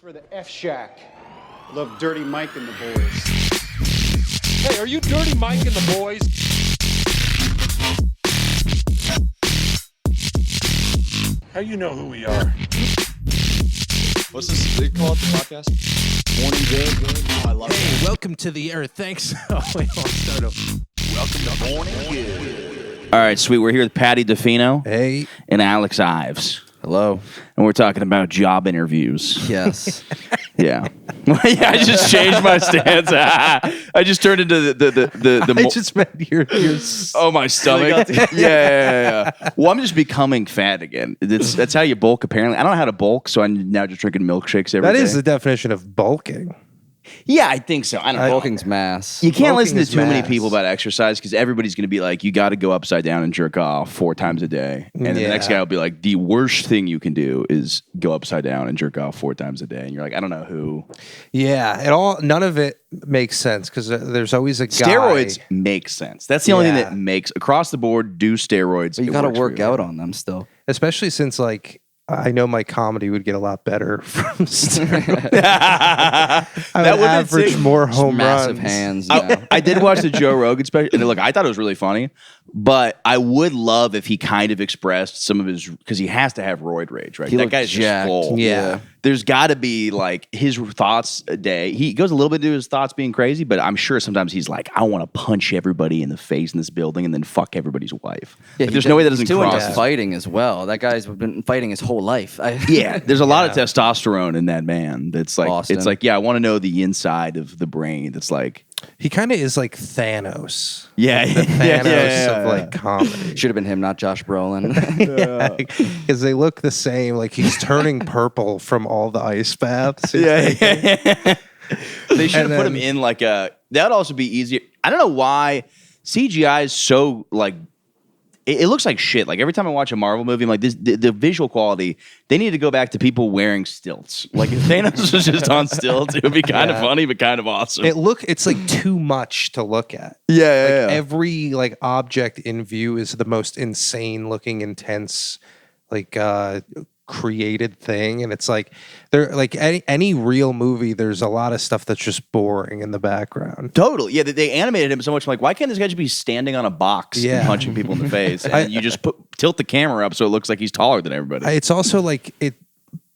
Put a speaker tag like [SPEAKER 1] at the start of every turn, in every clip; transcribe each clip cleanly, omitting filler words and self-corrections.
[SPEAKER 1] For the F Shack. Love Dirty Mike and the boys.
[SPEAKER 2] Hey, are you Dirty Mike and the boys? How you know who we are?
[SPEAKER 3] What's this they call it, the podcast? Morning Good. Oh, I love it.
[SPEAKER 4] Welcome to the earth. Thanks. Oh, wait, I'll start over.
[SPEAKER 3] Welcome to Morning Good.
[SPEAKER 5] All right, sweet. We're here with Paddy Defino.
[SPEAKER 4] Hey.
[SPEAKER 5] And Alex Ives.
[SPEAKER 6] Hello.
[SPEAKER 5] And we're talking about job interviews.
[SPEAKER 6] Yes.
[SPEAKER 5] Yeah. Yeah, I just changed my stance. I just turned into the
[SPEAKER 4] I just meant your
[SPEAKER 5] oh, my stomach. Yeah. Well, I'm just becoming fat again. That's how you bulk, apparently. I don't know how to bulk, so I'm now just drinking milkshakes every day.
[SPEAKER 4] That is the definition of bulking.
[SPEAKER 5] Yeah, I think so. I don't know.
[SPEAKER 6] Bulking's mass.
[SPEAKER 5] You can't
[SPEAKER 4] Bulking
[SPEAKER 5] listen to
[SPEAKER 4] is
[SPEAKER 5] too many
[SPEAKER 4] mass.
[SPEAKER 5] people about exercise because everybody's going to be like, you got to go upside down and jerk off 4 times a day. And then the next guy will be like, the worst thing you can do is go upside down and jerk off 4 times a day. And you're like, I don't know who.
[SPEAKER 4] Yeah, none of it makes sense because there's always a guy.
[SPEAKER 5] Steroids make sense. That's the only thing that makes, across the board, do steroids.
[SPEAKER 6] But you got to work out on them still.
[SPEAKER 4] Especially since, like, I know my comedy would get a lot better from steroids. I would average more home
[SPEAKER 6] massive
[SPEAKER 4] runs.
[SPEAKER 6] hands.
[SPEAKER 5] I did watch the Joe Rogan special, and look, I thought it was really funny, but I would love if he kind of expressed some of his, because he has to have roid rage, right?
[SPEAKER 6] He
[SPEAKER 5] That
[SPEAKER 6] looked
[SPEAKER 5] guy's
[SPEAKER 6] jacked.
[SPEAKER 5] just full.
[SPEAKER 4] Yeah.
[SPEAKER 5] There's got to be like his thoughts a day. He goes a little bit into his thoughts being crazy, but I'm sure sometimes he's like, I want to punch everybody in the face in this building and then fuck everybody's wife.
[SPEAKER 6] Yeah,
[SPEAKER 5] Like, there's no way that
[SPEAKER 6] he's
[SPEAKER 5] doesn't
[SPEAKER 6] doing
[SPEAKER 5] cross.
[SPEAKER 6] fighting as well. That guy's been fighting his whole life.
[SPEAKER 5] Yeah, there's a lot of testosterone in that man. That's like,
[SPEAKER 6] Austin.
[SPEAKER 5] it's like, yeah, I want to know the inside of the brain. That's like,
[SPEAKER 4] He kind of is like Thanos.
[SPEAKER 5] yeah,
[SPEAKER 4] The Thanos of like comedy.
[SPEAKER 6] Should have been him, not Josh Brolin.
[SPEAKER 4] Because they look the same. Like he's turning purple from all the ice baths.
[SPEAKER 5] They should have
[SPEAKER 4] And
[SPEAKER 5] put him
[SPEAKER 4] then-
[SPEAKER 5] in like a. That would also be easier. I don't know why CGI is so like. It looks like shit. Like every time I watch a Marvel movie, I'm like, the visual quality. They need to go back to people wearing stilts. Like if Thanos was just on stilts, it would be kind of funny, but kind of awesome.
[SPEAKER 4] It's like too much to look at.
[SPEAKER 5] Yeah.
[SPEAKER 4] Every like object in view is the most insane looking, intense, like created thing, and it's like there like any real movie. There's a lot of stuff that's just boring in the background.
[SPEAKER 5] Totally. Yeah, they animated him so much. I'm like, why can't this guy just be standing on a box and
[SPEAKER 4] Yeah.
[SPEAKER 5] punching people in the face? And you just tilt the camera up so it looks like he's taller than everybody.
[SPEAKER 4] It's also like it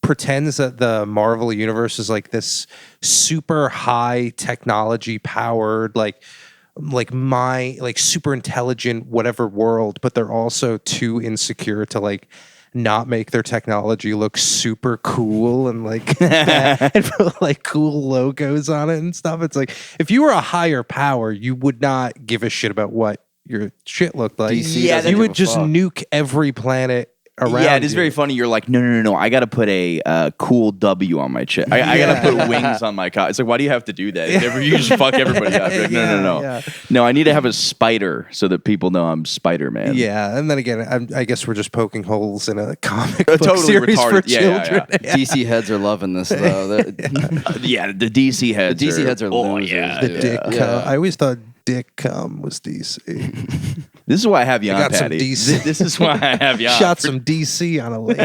[SPEAKER 4] pretends that the Marvel universe is like this super high technology powered like super intelligent whatever world, but they're also too insecure to like not make their technology look super cool and like and put like cool logos on it and stuff. It's like if you were a higher power, you would not give a shit about what your shit looked like.
[SPEAKER 6] DC
[SPEAKER 5] Yeah,
[SPEAKER 6] doesn't
[SPEAKER 4] you
[SPEAKER 6] give
[SPEAKER 4] would
[SPEAKER 6] a
[SPEAKER 4] just
[SPEAKER 6] fuck.
[SPEAKER 4] nuke every planet around.
[SPEAKER 5] Yeah, it is
[SPEAKER 4] you.
[SPEAKER 5] very funny. You're like, no. I got to put a cool W on my chest. I got to put wings on my car. It's like, why do you have to do that? You just fuck everybody up. You're like, no.
[SPEAKER 4] Yeah.
[SPEAKER 5] No, I need to have a spider so that people know I'm Spider-Man.
[SPEAKER 4] Yeah, and then again, I guess we're just poking holes in a comic book
[SPEAKER 5] Totally
[SPEAKER 4] series
[SPEAKER 5] retarded.
[SPEAKER 4] for
[SPEAKER 5] Yeah,
[SPEAKER 4] children.
[SPEAKER 6] DC heads are loving this though.
[SPEAKER 5] Yeah, the DC heads.
[SPEAKER 6] The DC heads are
[SPEAKER 5] oh,
[SPEAKER 6] losers,
[SPEAKER 5] yeah.
[SPEAKER 6] dude.
[SPEAKER 4] Dick
[SPEAKER 6] Yeah.
[SPEAKER 4] cum. I always thought Dick cum was DC.
[SPEAKER 5] This is why I have you on,
[SPEAKER 4] got some
[SPEAKER 5] Patty.
[SPEAKER 4] DC.
[SPEAKER 5] This is why I have you on.
[SPEAKER 4] Shot some DC on a lake.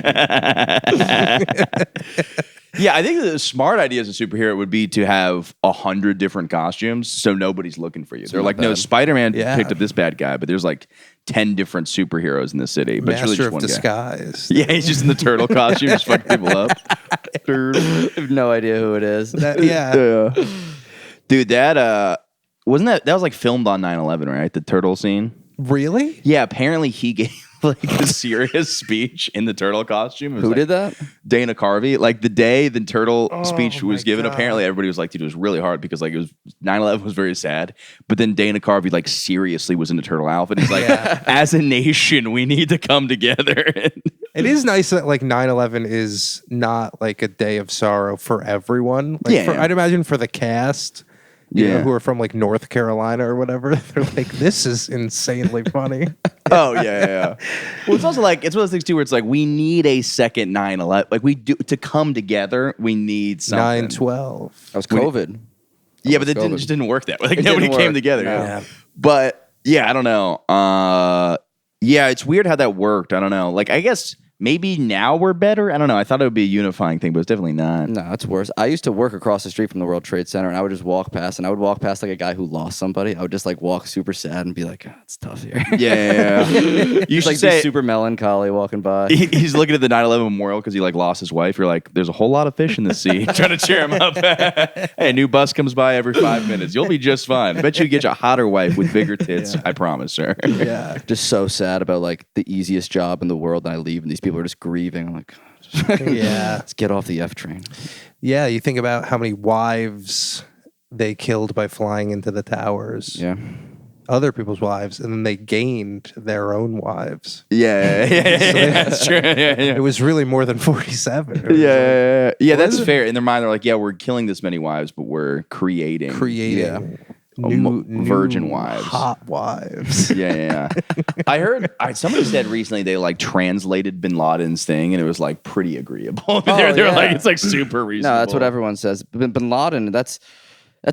[SPEAKER 5] Yeah, I think the smart idea as a superhero would be to have 100 different costumes so nobody's looking for you. They're like, no,
[SPEAKER 6] bad.
[SPEAKER 5] Spider-Man
[SPEAKER 4] Yeah.
[SPEAKER 5] picked up this bad guy, but there's like 10 different superheroes in the city. But it's really
[SPEAKER 4] Master
[SPEAKER 5] just
[SPEAKER 4] of
[SPEAKER 5] one guy.
[SPEAKER 4] disguise.
[SPEAKER 5] Yeah, he's just in the turtle costume, just fucking people up.
[SPEAKER 6] I have no idea who it is.
[SPEAKER 4] Yeah.
[SPEAKER 5] Dude, that wasn't that was like filmed on 9/11, right? The turtle scene.
[SPEAKER 4] Really?
[SPEAKER 5] Yeah, apparently he gave like a serious speech in the turtle costume. It was
[SPEAKER 6] Who
[SPEAKER 5] like
[SPEAKER 6] did that?
[SPEAKER 5] Dana Carvey. Like the day the turtle speech was
[SPEAKER 4] my
[SPEAKER 5] given,
[SPEAKER 4] God.
[SPEAKER 5] apparently everybody was like, dude, it was really hard because like it was 9/11 was very sad. But then Dana Carvey like seriously was in a turtle outfit. He's like, as a nation, we need to come together.
[SPEAKER 4] It is nice that like 9/11 is not like a day of sorrow for everyone. Like
[SPEAKER 5] Yeah.
[SPEAKER 4] I'd imagine for the cast, you know,
[SPEAKER 5] Yeah.
[SPEAKER 4] who are from like North Carolina or whatever, they're like, this is insanely funny.
[SPEAKER 5] Oh yeah. Well, it's also like it's one of those things too, where it's like we need a second 9/11. Like we do to come together. We need something.
[SPEAKER 4] 9/12.
[SPEAKER 6] That was COVID.
[SPEAKER 5] Yeah, but it
[SPEAKER 6] COVID.
[SPEAKER 5] just didn't work that way. Like
[SPEAKER 6] It
[SPEAKER 5] nobody
[SPEAKER 6] didn't
[SPEAKER 5] came
[SPEAKER 6] work.
[SPEAKER 5] together.
[SPEAKER 6] No.
[SPEAKER 5] Yeah. But yeah, I don't know. Yeah, it's weird how that worked. I don't know. Like I guess maybe now we're better. I don't know. I thought it would be a unifying thing, but it's definitely not.
[SPEAKER 6] No, it's worse. I used to work across the street from the World Trade Center, and I would just walk past, and I would walk past like a guy who lost somebody. I would just like walk super sad and be like, oh, it's tough here.
[SPEAKER 5] Yeah. You
[SPEAKER 6] He's
[SPEAKER 5] should
[SPEAKER 6] like
[SPEAKER 5] say
[SPEAKER 6] be super melancholy walking by.
[SPEAKER 5] he's looking at the 9/11 memorial because he like lost his wife. You're like, there's a whole lot of fish in the sea. Trying to cheer him up. Hey, a new bus comes by every 5 minutes. You'll be just fine. I bet you get a hotter wife with bigger tits. I promise, sir.
[SPEAKER 4] Yeah.
[SPEAKER 6] Just so sad about like the easiest job in the world, and I leave, and these people are just grieving. I'm like,
[SPEAKER 4] Yeah.
[SPEAKER 6] let's get off the F train.
[SPEAKER 4] Yeah, you think about how many wives they killed by flying into the towers.
[SPEAKER 6] Yeah.
[SPEAKER 4] Other people's wives, and then they gained their own wives.
[SPEAKER 5] Yeah. That's true. Yeah.
[SPEAKER 4] It was really more than 47.
[SPEAKER 5] Yeah, that's
[SPEAKER 4] is it?
[SPEAKER 5] fair. In their mind, they're like, yeah, we're killing this many wives, but we're creating
[SPEAKER 4] New
[SPEAKER 5] virgin wives.
[SPEAKER 4] hot wives.
[SPEAKER 5] Yeah. I heard somebody said recently they like translated Bin Laden's thing, and it was like pretty agreeable. They're
[SPEAKER 6] yeah.
[SPEAKER 5] like, it's like super reasonable.
[SPEAKER 6] No, that's what everyone says. Bin Laden, that's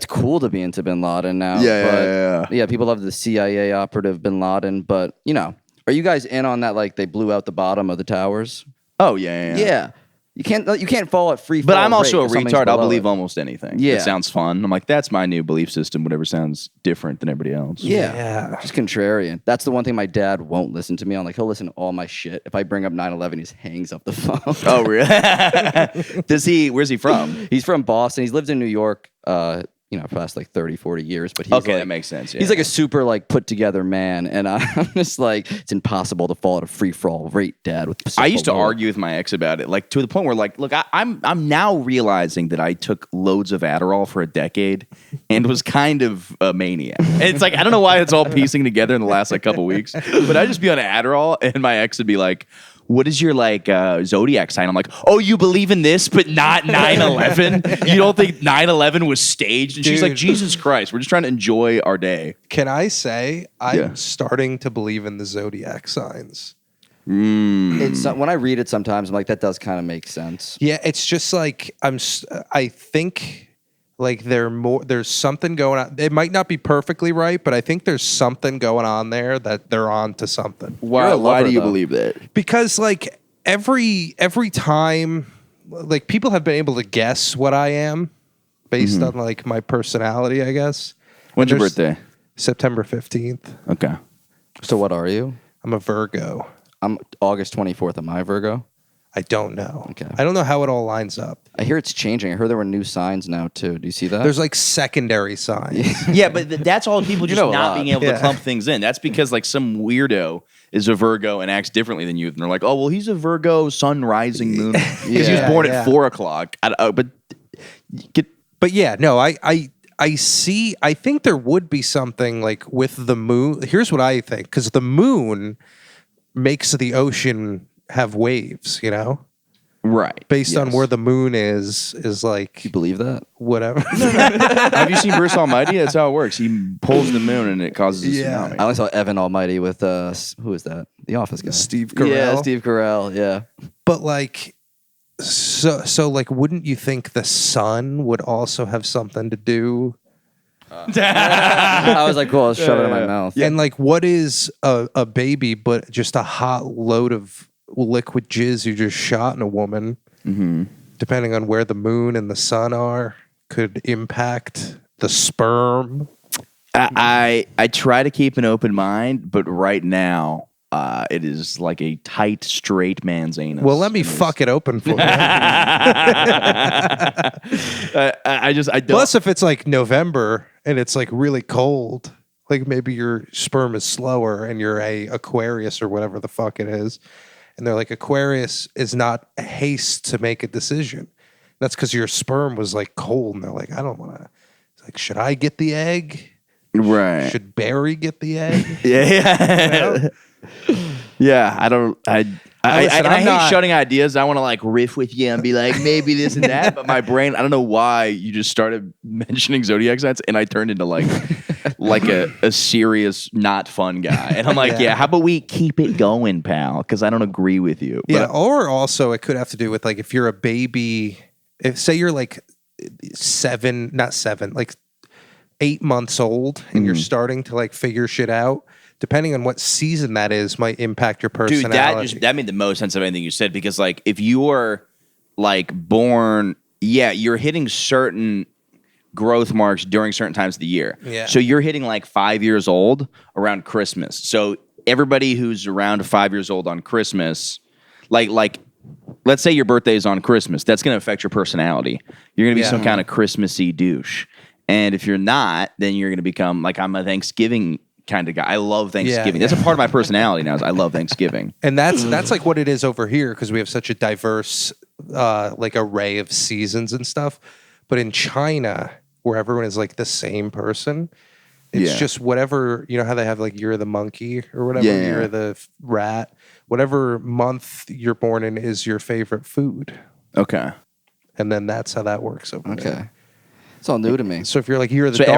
[SPEAKER 6] cool to be into Bin Laden now.
[SPEAKER 5] Yeah.
[SPEAKER 6] People love the CIA operative Bin Laden, but you know, are you guys in on that? Like they blew out the bottom of the towers.
[SPEAKER 5] Oh yeah.
[SPEAKER 6] Yeah. You can't fall at free fall.
[SPEAKER 5] But I'm also a
[SPEAKER 6] rate if something's
[SPEAKER 5] retard. I'll
[SPEAKER 6] below
[SPEAKER 5] believe
[SPEAKER 6] it.
[SPEAKER 5] almost anything.
[SPEAKER 6] Yeah.
[SPEAKER 5] It sounds fun. I'm like, that's my new belief system. Whatever sounds different than everybody else.
[SPEAKER 6] Yeah. Just contrarian. That's the one thing my dad won't listen to me on. Like he'll listen to all my shit. If I bring up 9/11, he just hangs up the phone.
[SPEAKER 5] Oh really? Where's he from?
[SPEAKER 6] He's from Boston. He's lived in New York, for the past like 30, 40 years. But he's
[SPEAKER 5] Okay,
[SPEAKER 6] like,
[SPEAKER 5] that makes sense. Yeah.
[SPEAKER 6] He's like a super like put together man, and I'm just like, it's impossible to fall at a free fall rate, Dad.
[SPEAKER 5] I used to argue with my ex about it, like to the point where, like, look, I'm now realizing that I took loads of Adderall for a decade and was kind of a maniac. And it's like I don't know why it's all piecing together in the last like couple weeks, but I'd just be on Adderall, and my ex would be like, what is your like zodiac sign? I'm like, oh, you believe in this, but not 9/11? You don't think 9/11 was staged? And she's like,
[SPEAKER 4] Dude.
[SPEAKER 5] Jesus Christ, we're just trying to enjoy our day.
[SPEAKER 4] Can I say I'm
[SPEAKER 5] Yeah.
[SPEAKER 4] starting to believe in the zodiac signs?
[SPEAKER 6] It's when I read it sometimes, I'm like, that does kind of make sense.
[SPEAKER 4] Yeah, it's just like I think like there's something going on. It might not be perfectly right, but I think there's something going on there that they're on to something.
[SPEAKER 5] Why
[SPEAKER 6] You're a lover,
[SPEAKER 5] do you
[SPEAKER 6] though.
[SPEAKER 5] believe that?
[SPEAKER 4] Because like every time like people have been able to guess what I am based on like my personality, I guess.
[SPEAKER 5] When's your
[SPEAKER 4] There's-
[SPEAKER 5] birthday?
[SPEAKER 4] September 15th.
[SPEAKER 5] Okay.
[SPEAKER 6] So what are you?
[SPEAKER 4] I'm a Virgo.
[SPEAKER 6] I'm August 24th. Am I Virgo?
[SPEAKER 4] I don't know.
[SPEAKER 6] Okay.
[SPEAKER 4] I don't know how it all lines up.
[SPEAKER 6] I hear it's changing. I heard there were new signs now too. Do you see that?
[SPEAKER 4] There's like secondary signs.
[SPEAKER 5] Yeah, but that's all people just
[SPEAKER 6] know a
[SPEAKER 5] not
[SPEAKER 6] lot.
[SPEAKER 5] being able to
[SPEAKER 4] Yeah.
[SPEAKER 5] clump things in. That's because like some weirdo is a Virgo and acts differently than you. And they're like, oh, well, he's a Virgo sun, rising moon. Because he was
[SPEAKER 4] Yeah,
[SPEAKER 5] born
[SPEAKER 4] yeah.
[SPEAKER 5] at 4 o'clock.
[SPEAKER 4] But yeah, no, I see. I think there would be something like with the moon. Here's what I think, because the moon makes the ocean have waves.
[SPEAKER 5] Right.
[SPEAKER 4] Based on
[SPEAKER 5] yes.
[SPEAKER 4] where the moon is like
[SPEAKER 6] you believe that?
[SPEAKER 4] whatever.
[SPEAKER 5] Have you seen Bruce Almighty? That's how it works. He pulls the moon and it causes a
[SPEAKER 4] Yeah.
[SPEAKER 5] tsunami.
[SPEAKER 6] I only saw Evan Almighty with who is that? The Office guy.
[SPEAKER 4] Steve Carell.
[SPEAKER 6] Yeah, Steve Carell. Yeah.
[SPEAKER 4] But like, so like, wouldn't you think the sun would also have something to do?
[SPEAKER 6] I was like, cool. I'll shove it in my mouth.
[SPEAKER 4] And like, what is a baby but just a hot load of liquid jizz you just shot in a woman?
[SPEAKER 5] Mm-hmm.
[SPEAKER 4] Depending on where the moon and the sun are, could impact the sperm.
[SPEAKER 5] I try to keep an open mind, but right now it is like a tight, straight man's anus.
[SPEAKER 4] Well, let me fuck it open for you.
[SPEAKER 5] I don't.
[SPEAKER 4] Plus, if it's like November and it's like really cold, like maybe your sperm is slower and you're a Aquarius or whatever the fuck it is. And they're like, Aquarius is not a haste to make a decision. That's because your sperm was like cold. And they're like, I don't want to. Like, should I get the egg?
[SPEAKER 5] Right.
[SPEAKER 4] Should Barry get the egg?
[SPEAKER 5] Yeah. Yeah. I don't. I
[SPEAKER 4] Listen, I'm
[SPEAKER 5] hate
[SPEAKER 4] not-
[SPEAKER 5] shutting ideas. I want to like riff with you and be like, maybe this and that. But my brain, I don't know why you just started mentioning zodiac signs and I turned into like a serious, not fun guy. And I'm like, yeah, how about we keep it going, pal? Because I don't agree with you.
[SPEAKER 4] Yeah.
[SPEAKER 5] But,
[SPEAKER 4] Or also, it could have to do with like if you're a baby, say you're like 8 months old and you're starting to like figure shit out, depending on what season that is, might impact your
[SPEAKER 5] Dude,
[SPEAKER 4] personality.
[SPEAKER 5] that made the most sense of anything you said, because like if you're like born, you're hitting certain growth marks during certain times of the year.
[SPEAKER 4] Yeah.
[SPEAKER 5] So you're hitting like 5 years old around Christmas. So everybody who's around 5 years old on Christmas, like let's say your birthday is on Christmas, that's going to affect your personality. You're going to be some kind of Christmassy douche. And if you're not, then you're going to become like, I'm a Thanksgiving kind of guy. I love Thanksgiving. That's a part of my personality now. Is I love Thanksgiving.
[SPEAKER 4] And that's like what it is over here, because we have such a diverse like array of seasons and stuff. But in China, where everyone is like the same person, it's just whatever, you know how they have like Year of the Monkey or whatever, Year of the Rat, whatever month you're born in is your favorite food.
[SPEAKER 5] Okay.
[SPEAKER 4] And then that's how that works over there.
[SPEAKER 6] Okay. It's all new to me.
[SPEAKER 4] So if you're like Year of the
[SPEAKER 5] So
[SPEAKER 4] Dog,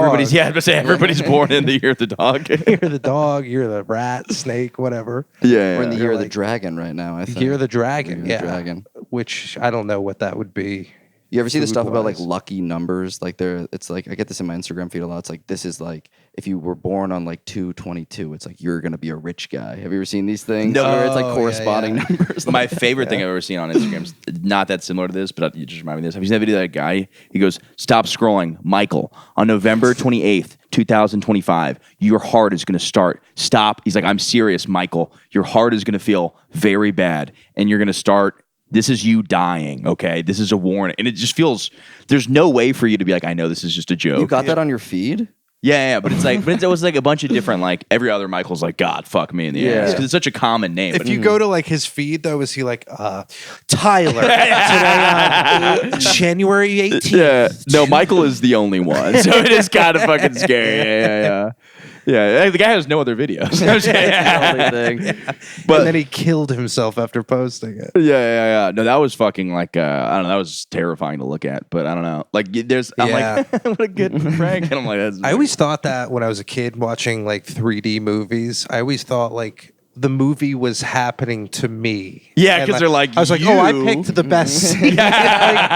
[SPEAKER 5] everybody's born in the year of the dog.
[SPEAKER 4] Year of the Dog, Year of the Rat, Snake, whatever.
[SPEAKER 6] We're in the year of the dragon right now, I think.
[SPEAKER 4] Year of the Dragon,
[SPEAKER 6] Year of the dragon.
[SPEAKER 4] Which I don't know what that would be.
[SPEAKER 6] You ever see the stuff about like
[SPEAKER 4] food-wise.
[SPEAKER 6] lucky numbers? Like it's like, I get this in my Instagram feed a lot. It's like, this is like, if you were born on like 2/22, it's like, you're going to be a rich guy. Have you ever seen these things?
[SPEAKER 5] No.
[SPEAKER 6] Where it's like
[SPEAKER 4] Oh,
[SPEAKER 6] corresponding numbers.
[SPEAKER 5] My favorite thing I've ever seen on Instagram is not that similar to this, but you just remind me of this. Have you seen that video of that guy? He goes, "Stop scrolling, Michael. On November 28th, 2025, your heart is going to start. Stop." He's like, "I'm serious, Michael. Your heart is going to feel very bad, and you're going to start. This is you dying, okay? This is a warning." And it just feels, there's no way for you to be like, I know this is just a joke.
[SPEAKER 6] You got that on your feed?
[SPEAKER 5] Yeah, but it's like, it was like a bunch of different, like every other Michael's like, "God, fuck me in the ass," because it's such a common name.
[SPEAKER 4] If
[SPEAKER 5] But
[SPEAKER 4] you go to like his feed though, is he like Tyler today on January 18th?
[SPEAKER 5] yeah, no, Michael is the only one, so it is kind of fucking scary. Yeah. The guy has no other videos.
[SPEAKER 4] But and then he killed himself after posting it.
[SPEAKER 5] Yeah. No, that was fucking like I don't know. That was terrifying to look at. But I don't know. Like I'm like, what a good prank. And I'm like, that's.
[SPEAKER 4] I always thought that when I was a kid watching like 3D movies, I always thought like the movie was happening to me.
[SPEAKER 5] Yeah,
[SPEAKER 4] And,
[SPEAKER 5] because they're like,
[SPEAKER 4] I was like, oh, I
[SPEAKER 5] you-
[SPEAKER 4] picked the best scene. Like,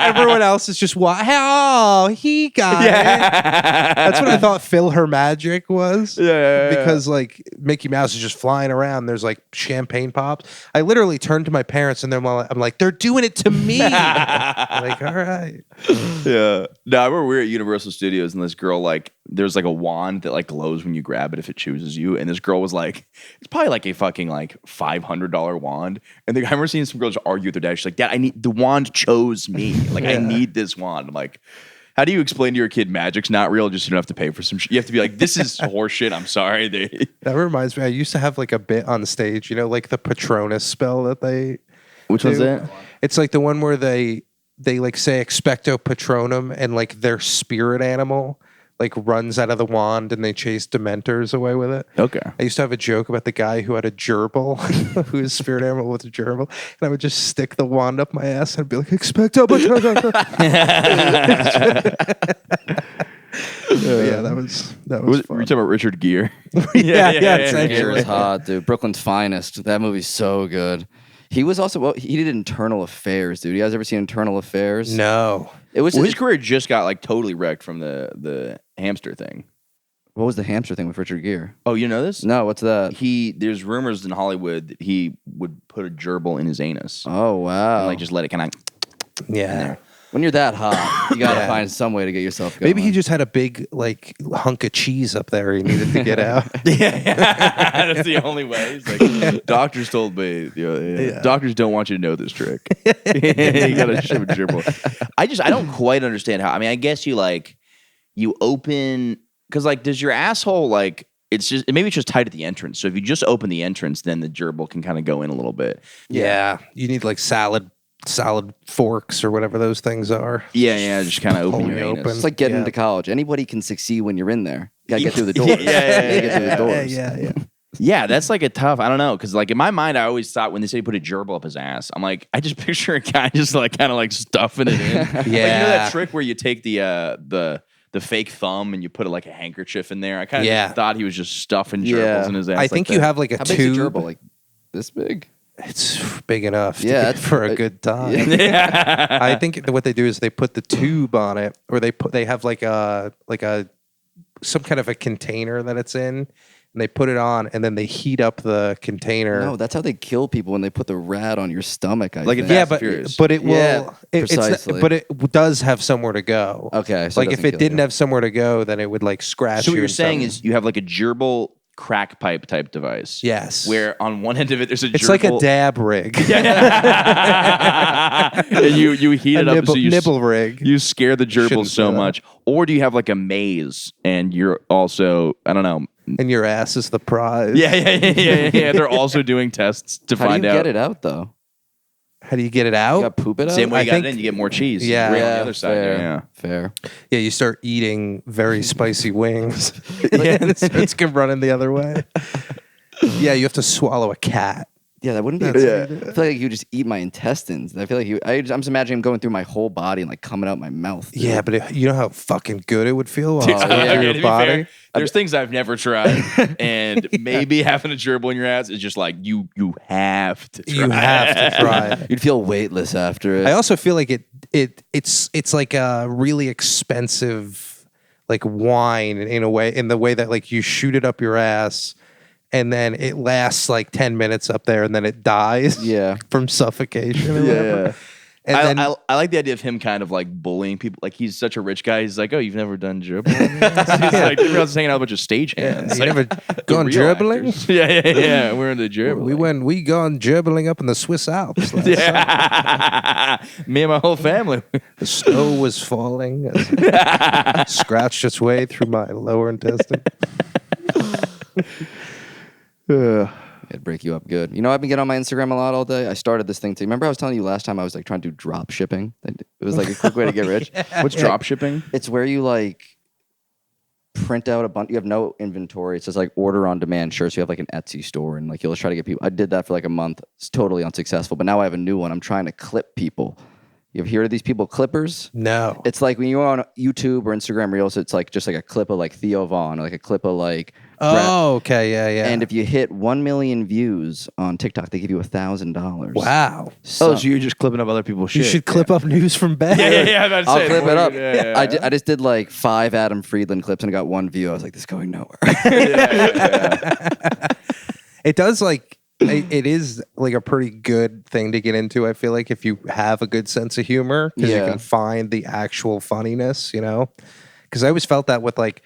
[SPEAKER 4] everyone else is just oh, he got it. That's what I thought Phil Her Magic was.
[SPEAKER 5] Yeah.
[SPEAKER 4] Because like Mickey Mouse is just flying around. There's like champagne pops. I literally turned to my parents and I'm like, they're doing it to me. I'm like, all right.
[SPEAKER 5] Yeah. No, I remember we were at Universal Studios and this girl, like, there's like a wand that like glows when you grab it if it chooses you. And this girl was like, it's probably like a fucking like $500 wand. And I remember seeing some girls argue with their dad. She's like, "Dad, the wand chose me. Like, I need this wand." I'm like, how do you explain to your kid magic's not real? Just so you don't have to pay for some shit. You have to be like, this is horseshit. I'm sorry.
[SPEAKER 4] That reminds me, I used to have like a bit on stage, you know, like the Patronus spell that they
[SPEAKER 5] Which
[SPEAKER 4] do.
[SPEAKER 5] one's that?
[SPEAKER 4] It's like the one where they like say expecto patronum and like their spirit animal like runs out of the wand and they chase dementors away with it.
[SPEAKER 5] Okay.
[SPEAKER 4] I used to have a joke about the guy who had a gerbil, whose spirit animal was a gerbil, and I would just stick the wand up my ass and I'd be like, expecto patronum. Yeah, that was
[SPEAKER 5] Were
[SPEAKER 4] fun.
[SPEAKER 5] you talking about Richard Gere?
[SPEAKER 4] yeah,
[SPEAKER 6] Gere
[SPEAKER 4] essentially.
[SPEAKER 6] is hot, dude. Brooklyn's Finest. That movie's so good. He was also, he did Internal Affairs, dude. You guys ever seen Internal Affairs?
[SPEAKER 4] No.
[SPEAKER 6] It was
[SPEAKER 5] Well, his career just got like totally wrecked from the hamster thing.
[SPEAKER 6] What was the hamster thing with Richard Gere?
[SPEAKER 5] Oh, you know this?
[SPEAKER 6] No, what's that?
[SPEAKER 5] There's rumors in Hollywood that he would put a gerbil in his anus.
[SPEAKER 6] Oh, wow.
[SPEAKER 5] And like just let it kind of.
[SPEAKER 4] Yeah.
[SPEAKER 6] When you're that hot, you gotta find some way to get yourself going.
[SPEAKER 4] Maybe he just had a big like hunk of cheese up there he needed to get out.
[SPEAKER 5] Yeah, that's the only way. He's like, doctors told me, doctors don't want you to know this trick. You gotta shove a gerbil. I don't quite understand how. I mean, I guess you open, because like, does your asshole like? Maybe it's just tight at the entrance. So if you just open the entrance, then the gerbil can kind of go in a little bit.
[SPEAKER 4] Yeah. You need like salad forks or whatever those things are.
[SPEAKER 5] Yeah, just kind of open
[SPEAKER 4] Pull
[SPEAKER 5] your
[SPEAKER 4] it
[SPEAKER 5] anus.
[SPEAKER 4] open.
[SPEAKER 6] It's like getting
[SPEAKER 4] Yeah.
[SPEAKER 6] into college. Anybody can succeed when you're in there. You gotta get through the doors.
[SPEAKER 5] Yeah.
[SPEAKER 6] You gotta get through the doors.
[SPEAKER 4] Yeah.
[SPEAKER 5] Yeah, that's like a tough. I don't know, because like in my mind, I always thought when they say put a gerbil up his ass, I'm like, I just picture a guy just like kind of like stuffing it in. Like, you know that trick where you take the fake thumb and you put like a handkerchief in there. I kind of thought he was just stuffing gerbils in his ass.
[SPEAKER 4] I think you have like a
[SPEAKER 6] How big's a
[SPEAKER 4] tube.
[SPEAKER 6] gerbil? Like this big?
[SPEAKER 4] It's big enough to
[SPEAKER 6] Yeah,
[SPEAKER 4] get for a good time. I think what they do is they put the tube on it, or they have like a some kind of a container that it's in, and and they put it on, and then they heat up the container.
[SPEAKER 6] No, that's how they kill people when they put the rat on your stomach. I
[SPEAKER 5] Like in
[SPEAKER 6] think.
[SPEAKER 5] Fast and Furious.
[SPEAKER 4] but it will.
[SPEAKER 6] Yeah, precisely.
[SPEAKER 4] But it does have somewhere to go.
[SPEAKER 6] Okay, so it
[SPEAKER 4] like if
[SPEAKER 6] doesn't
[SPEAKER 4] it
[SPEAKER 6] kill
[SPEAKER 4] didn't
[SPEAKER 6] you.
[SPEAKER 4] have somewhere to go, then it would like scratch.
[SPEAKER 5] So what
[SPEAKER 4] you
[SPEAKER 5] you're
[SPEAKER 4] and
[SPEAKER 5] saying
[SPEAKER 4] stuff.
[SPEAKER 5] is you have like a gerbil crackpipe type device.
[SPEAKER 4] Yes.
[SPEAKER 5] Where on one end of it there's a gerbil.
[SPEAKER 4] It's like a dab rig.
[SPEAKER 5] And you heat
[SPEAKER 4] A
[SPEAKER 5] it up
[SPEAKER 4] nibble,
[SPEAKER 5] so you
[SPEAKER 4] nibble rig.
[SPEAKER 5] You scare the gerbil
[SPEAKER 4] Shouldn't
[SPEAKER 5] so
[SPEAKER 4] say that.
[SPEAKER 5] much. Or do you have like a maze and you're also, I don't know.
[SPEAKER 4] And your ass is the prize.
[SPEAKER 5] Yeah. They're also doing tests to
[SPEAKER 6] How do
[SPEAKER 5] find
[SPEAKER 6] you
[SPEAKER 5] out.
[SPEAKER 6] get it out though?
[SPEAKER 4] How do you get it out?
[SPEAKER 6] You got poop it out.
[SPEAKER 5] Same way
[SPEAKER 4] I
[SPEAKER 5] you got
[SPEAKER 4] think-
[SPEAKER 5] it in, you get more cheese.
[SPEAKER 4] Yeah.
[SPEAKER 5] Right on
[SPEAKER 6] Yeah,
[SPEAKER 5] the other side.
[SPEAKER 6] fair.
[SPEAKER 5] Yeah.
[SPEAKER 6] Fair.
[SPEAKER 4] Yeah, you start eating very spicy wings. Yeah, it's running the other way. Yeah, you have to swallow a cat.
[SPEAKER 6] Yeah, that wouldn't be. I feel like you just eat my intestines. I feel like I'm just imagining him going through my whole body and like coming out my mouth. dude.
[SPEAKER 4] Yeah, but you know how fucking good it would feel while it's
[SPEAKER 6] yeah.
[SPEAKER 4] going
[SPEAKER 5] Okay,
[SPEAKER 4] through
[SPEAKER 5] to
[SPEAKER 4] your
[SPEAKER 5] be
[SPEAKER 4] body.
[SPEAKER 5] fair, there's things I've never tried, and maybe having a gerbil in your ass is just like you have to try.
[SPEAKER 4] You have to try it.
[SPEAKER 6] You'd feel weightless after it.
[SPEAKER 4] I also feel like it's like a really expensive like wine in the way that like you shoot it up your ass and then it lasts like 10 minutes up there and then it dies
[SPEAKER 6] Yeah.
[SPEAKER 4] from suffocation or whatever. And then
[SPEAKER 5] I like the idea of him kind of like bullying people. Like he's such a rich guy. He's like, oh, you've never done gerbil? He's like, everyone's hanging out with a bunch of stagehands.
[SPEAKER 4] you
[SPEAKER 5] Like,
[SPEAKER 4] never
[SPEAKER 5] the
[SPEAKER 4] gone
[SPEAKER 5] real
[SPEAKER 4] gerbling?
[SPEAKER 5] actors. Yeah. We're in the gerbil.
[SPEAKER 4] we gone gerbling up in the Swiss Alps. last summer.
[SPEAKER 5] Yeah. Me and my whole family.
[SPEAKER 4] The snow was falling. and scratched its way through my lower intestine.
[SPEAKER 6] It'd break you up good. You know, I've been getting on my Instagram a lot all day. I started this thing too. Remember I was telling you last time I was like trying to do drop shipping? It was like a quick way to get rich.
[SPEAKER 5] What's drop shipping?
[SPEAKER 6] It's where you like print out a bunch. You have no inventory. It says like order on demand. Sure, so you have like an Etsy store and like you'll try to get people. I did that for like a month. It's totally unsuccessful. But now I have a new one. I'm trying to clip people. You ever heard of these people clippers?
[SPEAKER 4] No.
[SPEAKER 6] It's like when you're on YouTube or Instagram Reels, it's like just like a clip of like Theo Vaughn or like a clip of like
[SPEAKER 4] Oh, okay. Yeah.
[SPEAKER 6] And if you hit 1 million views on TikTok, they give you $1,000.
[SPEAKER 4] Wow.
[SPEAKER 5] So you're just clipping up other people's shit.
[SPEAKER 4] You should clip up news from bed.
[SPEAKER 5] Yeah.
[SPEAKER 6] I'll clip it up.
[SPEAKER 5] Yeah.
[SPEAKER 6] I just did like 5 Adam Friedland clips and I got 1 view. I was like, this is going nowhere.
[SPEAKER 4] It does like it is like a pretty good thing to get into. I feel like if you have a good sense of humor, because you
[SPEAKER 6] Yeah.
[SPEAKER 4] can find the actual funniness, you know. Because I always felt that with like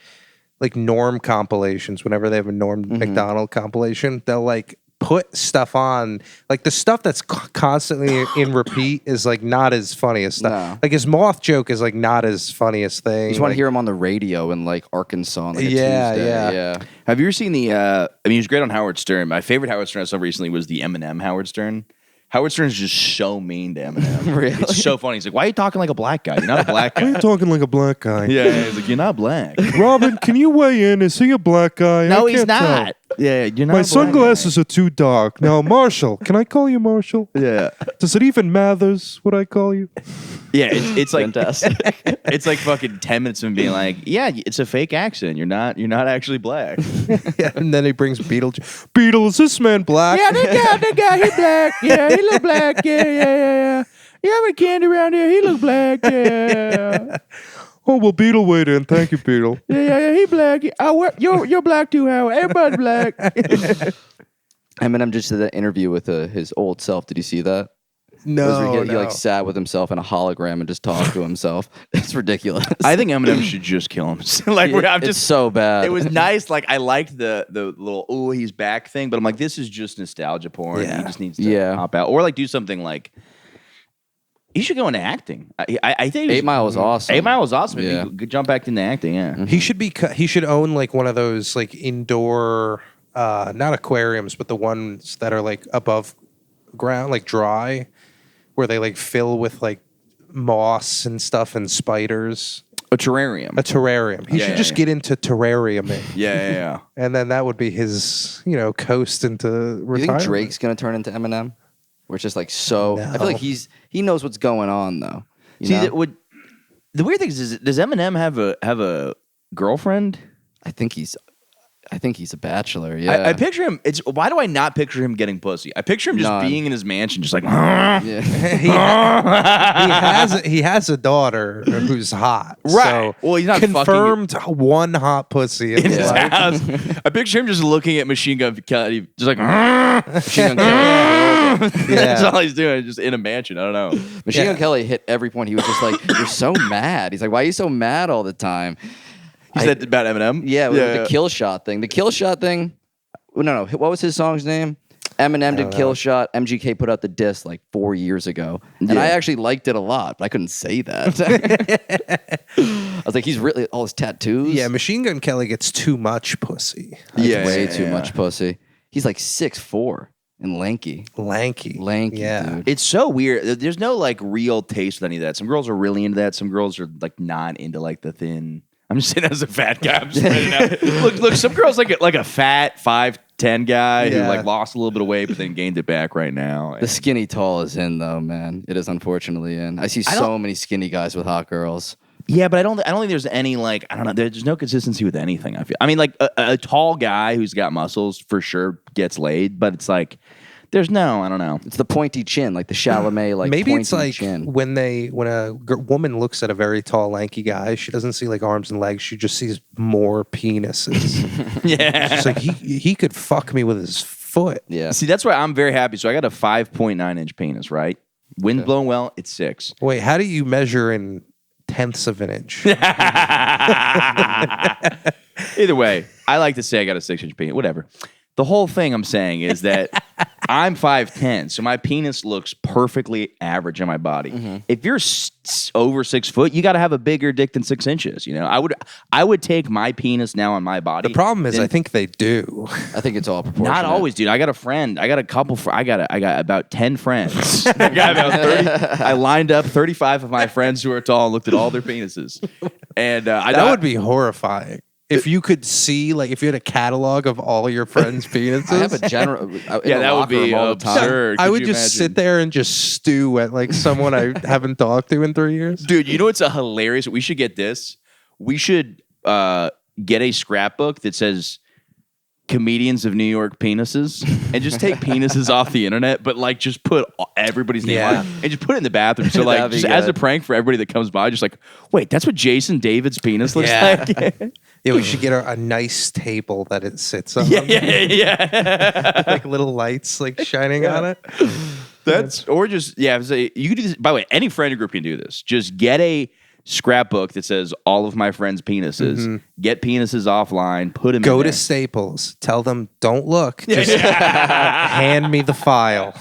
[SPEAKER 4] Norm compilations. Whenever they have a Norm Macdonald compilation, they'll like put stuff on, like the stuff that's constantly in repeat is like not as funny as stuff.
[SPEAKER 6] No.
[SPEAKER 4] Like his moth joke is like not as funniest thing.
[SPEAKER 6] You just want to
[SPEAKER 4] Like,
[SPEAKER 6] hear him on the radio in like Arkansas on like a
[SPEAKER 4] Yeah,
[SPEAKER 6] Tuesday.
[SPEAKER 4] yeah.
[SPEAKER 5] Have you ever seen the? I mean, he was great on Howard Stern. My favorite Howard Stern I saw recently was the Eminem Howard Stern. Howard Stern is just so mean to Eminem.
[SPEAKER 6] Really?
[SPEAKER 5] It's so funny. He's like, "Why are you talking like a black guy? You're not a black guy."
[SPEAKER 4] talking like a black guy.
[SPEAKER 5] Yeah, he's like, "You're not black."
[SPEAKER 4] Robin, can you weigh in? Is he a black guy?
[SPEAKER 5] No, he's not. Yeah, you're not.
[SPEAKER 4] My
[SPEAKER 5] a black
[SPEAKER 4] sunglasses are too dark. Now, Marshall, can I call you Marshall?
[SPEAKER 5] guy. Yeah,
[SPEAKER 4] Does it even matters what I call you?
[SPEAKER 5] yeah. It's like
[SPEAKER 6] Fantastic.
[SPEAKER 5] it's like fucking 10 minutes of him being like, "Yeah, it's a fake accent. You're not actually black."
[SPEAKER 4] Yeah, and then he brings Beetlejuice. Beetle, is this man black?
[SPEAKER 5] Yeah, that guy, he black. Yeah, he look black. Yeah. You have a candy around here? He look black. Yeah.
[SPEAKER 4] Oh, well, Beetle weighed in. Thank you, Beetle.
[SPEAKER 5] Yeah, he black. You're black too, Howard. Everybody's black.
[SPEAKER 6] Eminem just did that interview with his old self. Did you see that? It was
[SPEAKER 4] No,
[SPEAKER 6] where he
[SPEAKER 4] no.
[SPEAKER 6] like sat with himself in a hologram and just talked to himself. It's ridiculous.
[SPEAKER 5] I think Eminem should just kill him. Like, I'm
[SPEAKER 6] it's
[SPEAKER 5] just
[SPEAKER 6] so bad.
[SPEAKER 5] It was nice. Like, I liked the little "oh, he's back" thing, but I'm like, this is just nostalgia porn.
[SPEAKER 4] Yeah.
[SPEAKER 5] He just needs to
[SPEAKER 6] Yeah.
[SPEAKER 5] hop out, or like do something like. He should go into acting. I think
[SPEAKER 6] 8 Mile is awesome.
[SPEAKER 5] 8 Mile was awesome. If
[SPEAKER 6] Yeah.
[SPEAKER 5] he could jump back into acting. Yeah.
[SPEAKER 4] He should be. He should own like one of those like indoor, not aquariums, but the ones that are like above ground, like dry, where they like fill with like moss and stuff and spiders.
[SPEAKER 5] A terrarium.
[SPEAKER 4] A terrarium. He
[SPEAKER 5] Yeah,
[SPEAKER 4] should
[SPEAKER 5] yeah,
[SPEAKER 4] just
[SPEAKER 5] yeah.
[SPEAKER 4] get into terrariuming,
[SPEAKER 5] Yeah.
[SPEAKER 4] and then that would be his, coast into
[SPEAKER 6] You
[SPEAKER 4] retirement.
[SPEAKER 6] think Drake's gonna turn into Eminem? Where it's just like so. I feel
[SPEAKER 4] No.
[SPEAKER 6] like he knows what's going on though. You
[SPEAKER 5] See,
[SPEAKER 6] know?
[SPEAKER 5] the weird thing is, does Eminem have a girlfriend?
[SPEAKER 6] I think he's. I think he's a bachelor. Yeah.
[SPEAKER 5] I picture him. Why do I not picture him getting pussy? I picture him just
[SPEAKER 6] None.
[SPEAKER 5] being in his mansion, just like.
[SPEAKER 6] Yeah.
[SPEAKER 4] he has a daughter who's hot.
[SPEAKER 5] Right.
[SPEAKER 4] So
[SPEAKER 5] Well, he's not fucking-
[SPEAKER 4] confirmed one hot pussy in
[SPEAKER 5] In
[SPEAKER 4] his
[SPEAKER 5] his
[SPEAKER 4] life.
[SPEAKER 5] house. I picture him just looking at Machine Gun Kelly, just like.
[SPEAKER 6] Machine Gun Kelly.
[SPEAKER 5] That's
[SPEAKER 4] Yeah.
[SPEAKER 5] all he's doing, just in a mansion. I don't know.
[SPEAKER 6] Machine Gun Kelly hit every point. He was just like, "You're so mad." He's like, "Why are you so mad all the time?"
[SPEAKER 5] He said about Eminem.
[SPEAKER 6] Yeah, with the kill shot thing. The kill shot thing. No. What was his song's name? Eminem did Kill Shot. MGK put out the diss like 4 years ago, and I actually liked it a lot, but I couldn't say that. I was like, he's really all his tattoos.
[SPEAKER 4] Yeah, Machine Gun Kelly gets too much pussy.
[SPEAKER 5] Yeah,
[SPEAKER 6] way
[SPEAKER 5] yeah,
[SPEAKER 6] too
[SPEAKER 5] yeah.
[SPEAKER 6] much pussy. He's like 6'4" and lanky.
[SPEAKER 4] Lanky. Yeah.
[SPEAKER 6] Dude.
[SPEAKER 5] It's so weird. There's no like real taste with any of that. Some girls are really into that. Some girls are like not into like the thin. I'm just saying that as a fat guy. I'm just saying that. Look. Some girls like a fat 5'10" guy who
[SPEAKER 4] Yeah.
[SPEAKER 5] like lost a little bit of weight but then gained it back right now.
[SPEAKER 6] The skinny tall is in though, man. It is unfortunately in. I see so many skinny guys with hot girls.
[SPEAKER 5] Yeah, but I don't think there's any like I don't know. There's no consistency with anything. I feel. I mean, like a tall guy who's got muscles for sure gets laid, but it's like there's no. I don't know.
[SPEAKER 6] It's the pointy chin, like the Chalamet, like
[SPEAKER 4] Maybe
[SPEAKER 6] pointy
[SPEAKER 4] it's like
[SPEAKER 6] chin.
[SPEAKER 4] when a woman looks at a very tall, lanky guy, she doesn't see like arms and legs. She just sees more penises.
[SPEAKER 5] Yeah.
[SPEAKER 4] It's like he could fuck me with his foot.
[SPEAKER 6] Yeah.
[SPEAKER 5] See, that's why I'm very happy. So I got a 5.9 inch penis, right? Wind blowing well, it's 6.
[SPEAKER 4] Wait, how do you measure in tenths of an inch?
[SPEAKER 5] Either way, I like to say I got a 6-inch penis. Whatever. The whole thing I'm saying is that I'm 5'10", so my penis looks perfectly average on my body. If you're over 6 foot, you got to have a bigger dick than 6 inches. You know, I would take my penis now on my body.
[SPEAKER 4] The problem is, I think they do.
[SPEAKER 6] I think it's all proportionate.
[SPEAKER 5] Not always, dude. I got a friend. I got a couple. I got about 10 friends. I got about 30. I lined up 35 of my friends who are tall and looked at all their penises. And
[SPEAKER 4] That would be horrifying. If you could see, like, if you had a catalog of all your friends' penises.
[SPEAKER 6] I have a general.
[SPEAKER 5] Yeah, that would be absurd.
[SPEAKER 4] I
[SPEAKER 5] Could
[SPEAKER 4] would
[SPEAKER 5] you
[SPEAKER 4] just
[SPEAKER 5] imagine?
[SPEAKER 4] sit there and just stew at like someone I haven't talked to in 3 years.
[SPEAKER 5] Dude, you know what's a hilarious? We should get this. We should get a scrapbook that says comedians of New York penises and just take penises off the internet, but like just put everybody's name on it and just put it in the bathroom. So like
[SPEAKER 6] That'd be
[SPEAKER 5] just as a
[SPEAKER 6] good.
[SPEAKER 5] prank for everybody that comes by, just like, wait, that's what Jason David's penis looks
[SPEAKER 4] Yeah.
[SPEAKER 5] like?
[SPEAKER 4] Yeah, we should get a nice table that it sits on.
[SPEAKER 5] yeah.
[SPEAKER 4] Like little lights like shining on it.
[SPEAKER 5] That's or just say you could do this. By the way, any friend group can do this. Just get a scrapbook that says all of my friends' penises. Get penises offline. Put them.
[SPEAKER 4] Go
[SPEAKER 5] in
[SPEAKER 4] to
[SPEAKER 5] there.
[SPEAKER 4] Staples. Tell them, don't look. Just hand me the file.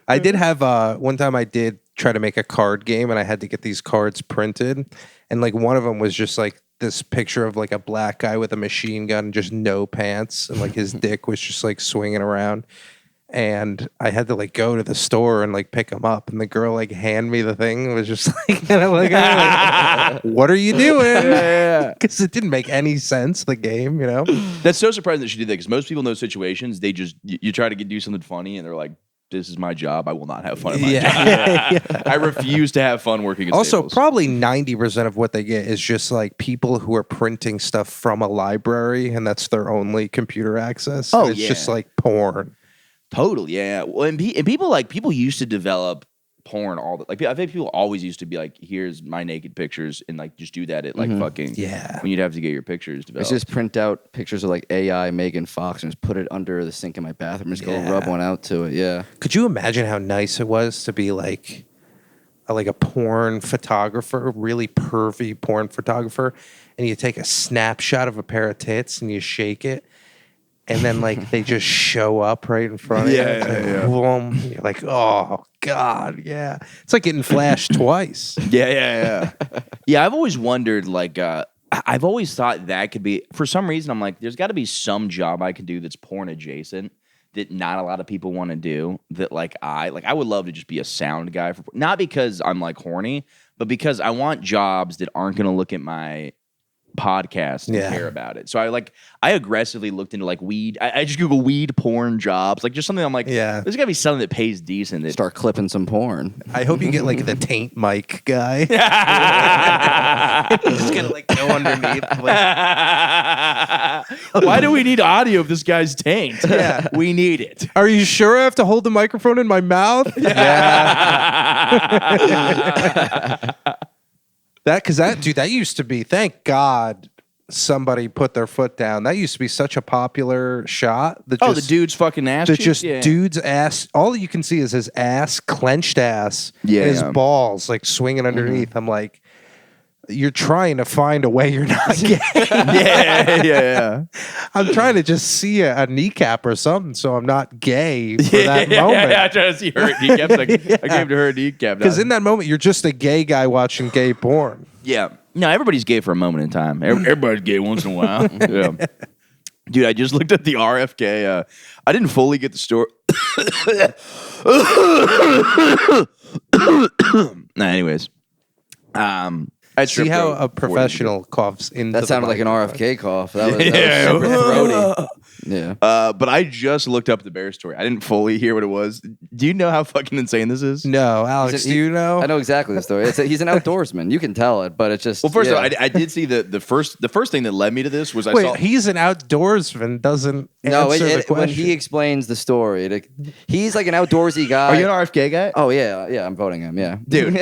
[SPEAKER 4] I did have one time I did try to make a card game and I had to get these cards printed. And like one of them was just like this picture of like a black guy with a machine gun, just no pants. And like his dick was just like swinging around. And I had to like go to the store and like pick him up. And the girl like hand me the thing. It was just like, and I'm like, what are you doing? Because it didn't make any sense, the game, you know?
[SPEAKER 5] That's so surprising that she did that because most people in those situations, they just you try to do something funny and they're like, "This is my job. I will not have fun in my job. I refuse to have fun working." At
[SPEAKER 4] Also,
[SPEAKER 5] Staples.
[SPEAKER 4] probably 90% of what they get is just like people who are printing stuff from a library and that's their only computer access.
[SPEAKER 5] Oh,
[SPEAKER 4] And it's just
[SPEAKER 5] yeah.
[SPEAKER 4] like porn.
[SPEAKER 5] Totally, yeah. Well, and people used to develop porn all the like. I think people always used to be like, "Here's my naked pictures," and like just do that at like fucking
[SPEAKER 4] Yeah.
[SPEAKER 5] when you'd have to get your pictures
[SPEAKER 6] I
[SPEAKER 5] developed.
[SPEAKER 6] used to just print out pictures of like AI Megan Fox and just put it under the sink in my bathroom. Just go rub one out to it. Yeah.
[SPEAKER 4] Could you imagine how nice it was to be like a porn photographer, really pervy porn photographer, and you take a snapshot of a pair of tits and you shake it, and then like they just show up right in front of you. It's like, boom. You're like, oh God, yeah. It's like getting flashed twice.
[SPEAKER 5] Yeah. Yeah, I've always wondered, like, I've always thought that could be, for some reason, I'm like, there's got to be some job I can do that's porn adjacent that not a lot of people want to do. That, like, I would love to just be a sound guy, not because I'm, like, horny, but because I want jobs that aren't going to look at my podcast and
[SPEAKER 4] Yeah.
[SPEAKER 5] care about it. So I aggressively looked into like weed. I just Google weed porn jobs, like just something I'm like,
[SPEAKER 4] Yeah.
[SPEAKER 5] there's gotta be something that pays decent. That,
[SPEAKER 6] Start clipping some porn.
[SPEAKER 4] I hope you get like the taint mic guy. Just gonna like go underneath. Like,
[SPEAKER 5] why do we need audio of this guy's taint?
[SPEAKER 4] Yeah.
[SPEAKER 5] We need it.
[SPEAKER 4] are you sure I have to hold the microphone in my mouth? That used to be, thank God somebody put their foot down. That used to be such a popular shot. That
[SPEAKER 5] The dude's fucking ass.
[SPEAKER 4] that
[SPEAKER 5] cheek?
[SPEAKER 4] just
[SPEAKER 5] Yeah.
[SPEAKER 4] dude's ass. All you can see is his ass, clenched ass,
[SPEAKER 5] Yeah,
[SPEAKER 4] and his
[SPEAKER 5] yeah.
[SPEAKER 4] balls like swinging underneath. I'm like, you're trying to find a way you're not gay.
[SPEAKER 5] yeah.
[SPEAKER 4] I'm trying to just see a kneecap or something so I'm not gay for that moment.
[SPEAKER 5] I tried to see her kneecap. Like, I gave to her kneecap.
[SPEAKER 4] Because in that moment, you're just a gay guy watching gay porn.
[SPEAKER 5] Yeah. No, everybody's gay for a moment in time. Everybody's gay once in a while. Yeah. Dude, I just looked at the RFK. I didn't fully get the story. Anyways. I
[SPEAKER 4] See how a professional coughs into
[SPEAKER 6] That
[SPEAKER 4] the
[SPEAKER 6] sounded like an
[SPEAKER 4] microphone.
[SPEAKER 6] RFK cough. That was super throaty. Yeah.
[SPEAKER 5] But I just looked up the bear story. I didn't fully hear what it was. Do you know how fucking insane this is?
[SPEAKER 4] No, Alex, do you know?
[SPEAKER 6] I know exactly the story. He's an outdoorsman. You can tell it, but it's just.
[SPEAKER 5] Well, first
[SPEAKER 6] yeah.
[SPEAKER 5] of all, I did see the first thing that led me to this was I
[SPEAKER 4] Wait,
[SPEAKER 5] saw.
[SPEAKER 4] he's an outdoorsman, doesn't
[SPEAKER 6] No,
[SPEAKER 4] answer the question.
[SPEAKER 6] when he explains the story, he's like an outdoorsy guy.
[SPEAKER 5] Are you an RFK guy?
[SPEAKER 6] Oh yeah, I'm voting him. Yeah,
[SPEAKER 5] Dude,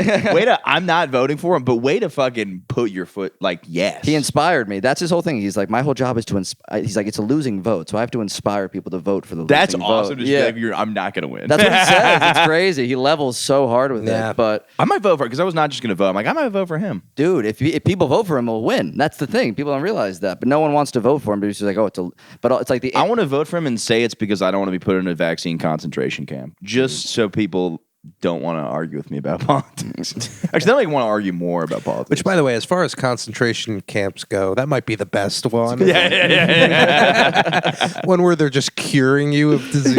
[SPEAKER 5] I'm not voting for him, but way to fucking put your foot, like, yes.
[SPEAKER 6] He inspired me. That's his whole thing. He's like, my whole job is to inspire. He's like, it's a losing vote, so I have to inspire people to vote for the
[SPEAKER 5] That's
[SPEAKER 6] losing
[SPEAKER 5] awesome.
[SPEAKER 6] vote.
[SPEAKER 5] To
[SPEAKER 6] Yeah,
[SPEAKER 5] yeah. I'm not going to win.
[SPEAKER 6] that's what he says. It's crazy. He levels so hard with
[SPEAKER 4] Yeah.
[SPEAKER 6] it. But
[SPEAKER 5] I might vote for it because I was not just going to vote. I'm like, I might vote for him.
[SPEAKER 6] dude, if people vote for him, he'll win. That's the thing. People don't realize that. But no one wants to vote for him. But he's just like, but it's like the.
[SPEAKER 5] I want to vote for him and say it's because I don't want to be put in a vaccine concentration camp. Just so people don't want to argue with me about politics. Actually, they don't even want to argue more about politics.
[SPEAKER 4] Which, by the way, as far as concentration camps go, that might be the best one.
[SPEAKER 5] yeah.
[SPEAKER 4] One where they're just curing you of diseases.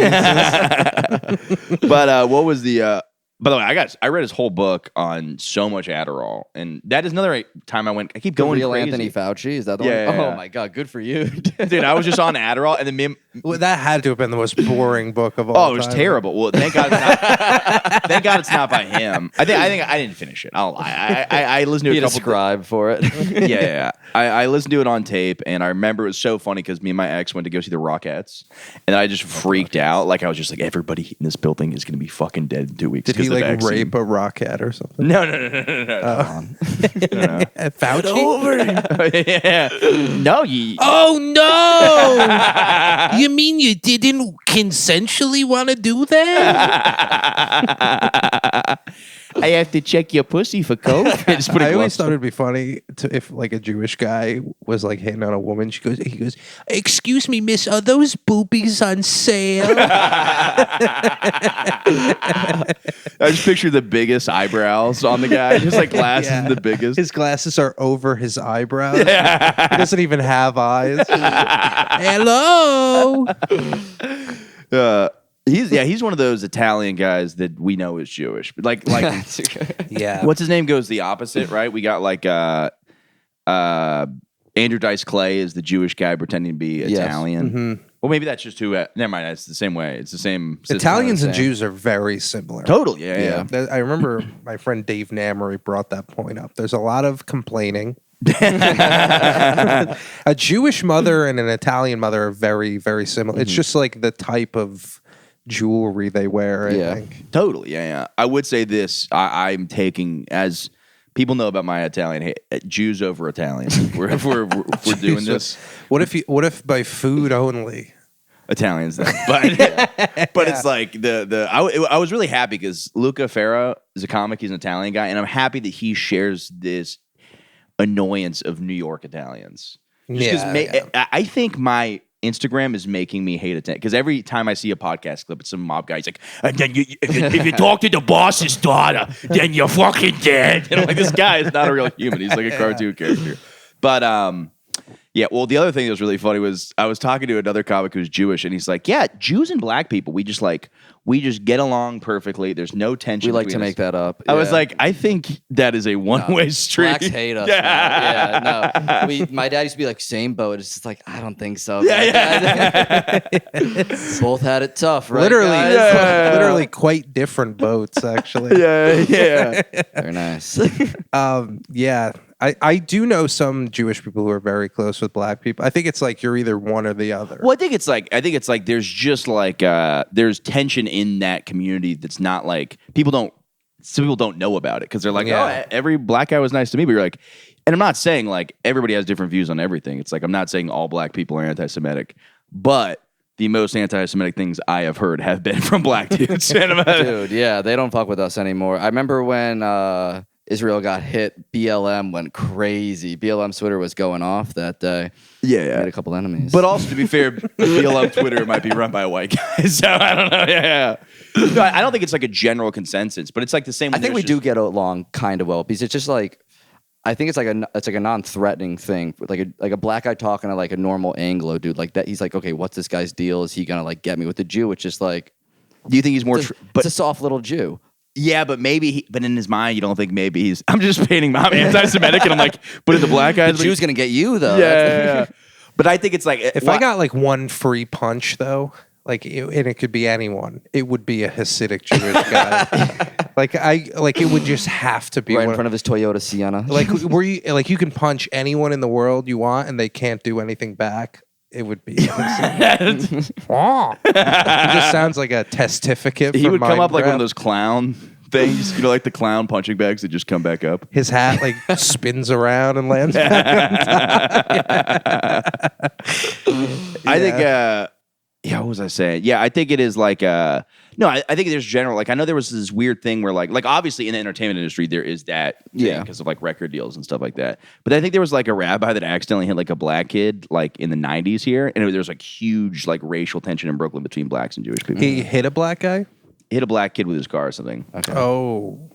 [SPEAKER 5] But what was the? By the way, I read his whole book on so much Adderall, and that is another time I went. I keep going
[SPEAKER 6] Real
[SPEAKER 5] crazy.
[SPEAKER 6] Anthony Fauci. Is that the
[SPEAKER 5] Yeah,
[SPEAKER 6] one?
[SPEAKER 5] yeah,
[SPEAKER 6] Oh
[SPEAKER 5] yeah.
[SPEAKER 6] my god, good for you,
[SPEAKER 5] Dude, I was just on Adderall, and then
[SPEAKER 4] Well, that had to have been the most boring book of all
[SPEAKER 5] oh, it was
[SPEAKER 4] time.
[SPEAKER 5] terrible. Well, thank God, thank God it's not by him. I think I didn't finish it. I'll lie. I listened to it
[SPEAKER 6] You
[SPEAKER 5] a
[SPEAKER 6] had a
[SPEAKER 5] couple.
[SPEAKER 6] scribe for it.
[SPEAKER 5] Yeah. I listened to it on tape, and I remember it was so funny because me and my ex went to go see the Rockettes, and I just freaked out. Like I was just like, everybody in this building is going to be fucking dead in 2 weeks.
[SPEAKER 4] Did
[SPEAKER 5] 'cause
[SPEAKER 4] he
[SPEAKER 5] of the
[SPEAKER 4] like
[SPEAKER 5] vaccine.
[SPEAKER 4] rape a rocket or something?
[SPEAKER 5] No.
[SPEAKER 4] Fauci?
[SPEAKER 5] Yeah. No, you.
[SPEAKER 4] Oh no! You mean you didn't consensually want to do that?
[SPEAKER 5] I have to check your pussy for COVID. Just put a
[SPEAKER 4] I always
[SPEAKER 5] glove-
[SPEAKER 4] thought it'd be funny if like a Jewish guy was like hitting on a woman. He goes, "Excuse me, miss, are those boobies on sale?"
[SPEAKER 5] I just picture the biggest eyebrows on the guy, just like glasses,
[SPEAKER 4] Yeah.
[SPEAKER 5] the biggest.
[SPEAKER 4] His glasses are over his eyebrows. He doesn't even have eyes. Hello.
[SPEAKER 5] He's one of those Italian guys that we know is Jewish. But like
[SPEAKER 4] Yeah.
[SPEAKER 5] what's his name goes the opposite, right? We got like Andrew Dice Clay is the Jewish guy pretending to be
[SPEAKER 6] Yes.
[SPEAKER 5] Italian.
[SPEAKER 4] Mm-hmm.
[SPEAKER 5] Well, maybe that's just who. Never mind. It's the same way. It's the same. system.
[SPEAKER 4] Italians and
[SPEAKER 6] Same.
[SPEAKER 4] Jews are very similar.
[SPEAKER 5] Totally. Yeah.
[SPEAKER 4] I remember my friend Dave Namery brought that point up. There's a lot of complaining. A Jewish mother and an Italian mother are very, very similar. It's just like the type of jewelry they wear, I
[SPEAKER 6] Yeah.
[SPEAKER 4] think.
[SPEAKER 5] Totally. Yeah. I would say this. I'm taking as. People know about my Italian hate. Jews over Italians. If we're doing this.
[SPEAKER 4] What if by food only?
[SPEAKER 5] Italians then. But it's like I was really happy because Luca Ferra is a comic, he's an Italian guy, and I'm happy that he shares this annoyance of New York Italians. Just 'cause I think my Instagram is making me hate Italian because every time I see a podcast clip, it's some mob guy. He's like, and then if you talk to the boss's daughter, then you're fucking dead. And I'm like, this guy is not a real human. He's like a cartoon character. But Yeah, well, the other thing that was really funny was I was talking to another comic who's Jewish, and he's like, "Yeah, Jews and black people, we just get along perfectly. There's no tension.
[SPEAKER 6] We like to
[SPEAKER 5] between
[SPEAKER 6] make
[SPEAKER 5] us."
[SPEAKER 6] that up.
[SPEAKER 5] I was
[SPEAKER 6] Yeah.
[SPEAKER 5] like, I think that is a one-way street.
[SPEAKER 6] Blacks hate us. Yeah, no. My dad used to be like, same boat. It's just like, I don't think so.
[SPEAKER 5] Yeah.
[SPEAKER 6] Both had it tough, right?
[SPEAKER 4] Literally,
[SPEAKER 6] guys?
[SPEAKER 4] literally quite different boats, actually.
[SPEAKER 5] yeah.
[SPEAKER 6] Very nice.
[SPEAKER 4] Yeah. I do know some Jewish people who are very close with black people. I think it's like you're either one or the other.
[SPEAKER 5] Well, I think it's like there's just like there's tension in that community that's not like some people don't know about it because they're like,
[SPEAKER 4] Yeah.
[SPEAKER 5] oh, every black guy was nice to me, but you're like, and I'm not saying like everybody has different views on everything. It's like I'm not saying all black people are anti-Semitic, but the most anti-Semitic things I have heard have been from black dudes.
[SPEAKER 6] Dude, yeah, they don't fuck with us anymore. I remember when Israel got hit, BLM went crazy. BLM's Twitter was going off that day.
[SPEAKER 5] Yeah.
[SPEAKER 6] Made a couple enemies.
[SPEAKER 5] But also, to be fair, BLM Twitter might be run by a white guy, so I don't know. Yeah. No, I don't think it's like a general consensus, but it's like the same.
[SPEAKER 6] I think we do get along kind of well because it's just like I think it's like a non-threatening thing, like a black guy talking to like a normal Anglo dude like that. He's like, okay, what's this guy's deal? Is he gonna like get me with the Jew? It's just like,
[SPEAKER 5] Do you think he's more?
[SPEAKER 6] it's a soft little Jew.
[SPEAKER 5] Yeah, but maybe. But in his mind, you don't think maybe he's. I'm just painting. I'm anti-Semitic, and I'm like, but in the black guy,
[SPEAKER 6] The Jew's gonna get you though.
[SPEAKER 5] Yeah. But I think it's like
[SPEAKER 4] If I got like one free punch, though, and it could be anyone, it would be a Hasidic Jewish guy. It would just have to be
[SPEAKER 6] right in front of his Toyota Sienna.
[SPEAKER 4] you can punch anyone in the world you want, and they can't do anything back. It would be. It just sounds like a testificate.
[SPEAKER 5] he
[SPEAKER 4] for
[SPEAKER 5] would come up like one
[SPEAKER 4] Minecraft.
[SPEAKER 5] of those clown things, like the clown punching bags that just come back up.
[SPEAKER 4] His hat like spins around and lands back on top.
[SPEAKER 5] I think. What was I saying? Yeah, I think it is like. No, I think there's general. Like, I know there was this weird thing where like obviously in the entertainment industry there is that thing because of like record deals and stuff like that. But I think there was like a rabbi that accidentally hit like a black kid like in the 90s here, and there was like huge like racial tension in Brooklyn between blacks and Jewish people.
[SPEAKER 4] He hit a black guy.
[SPEAKER 5] Hit a black kid with his car or something.
[SPEAKER 6] Okay.
[SPEAKER 4] Oh,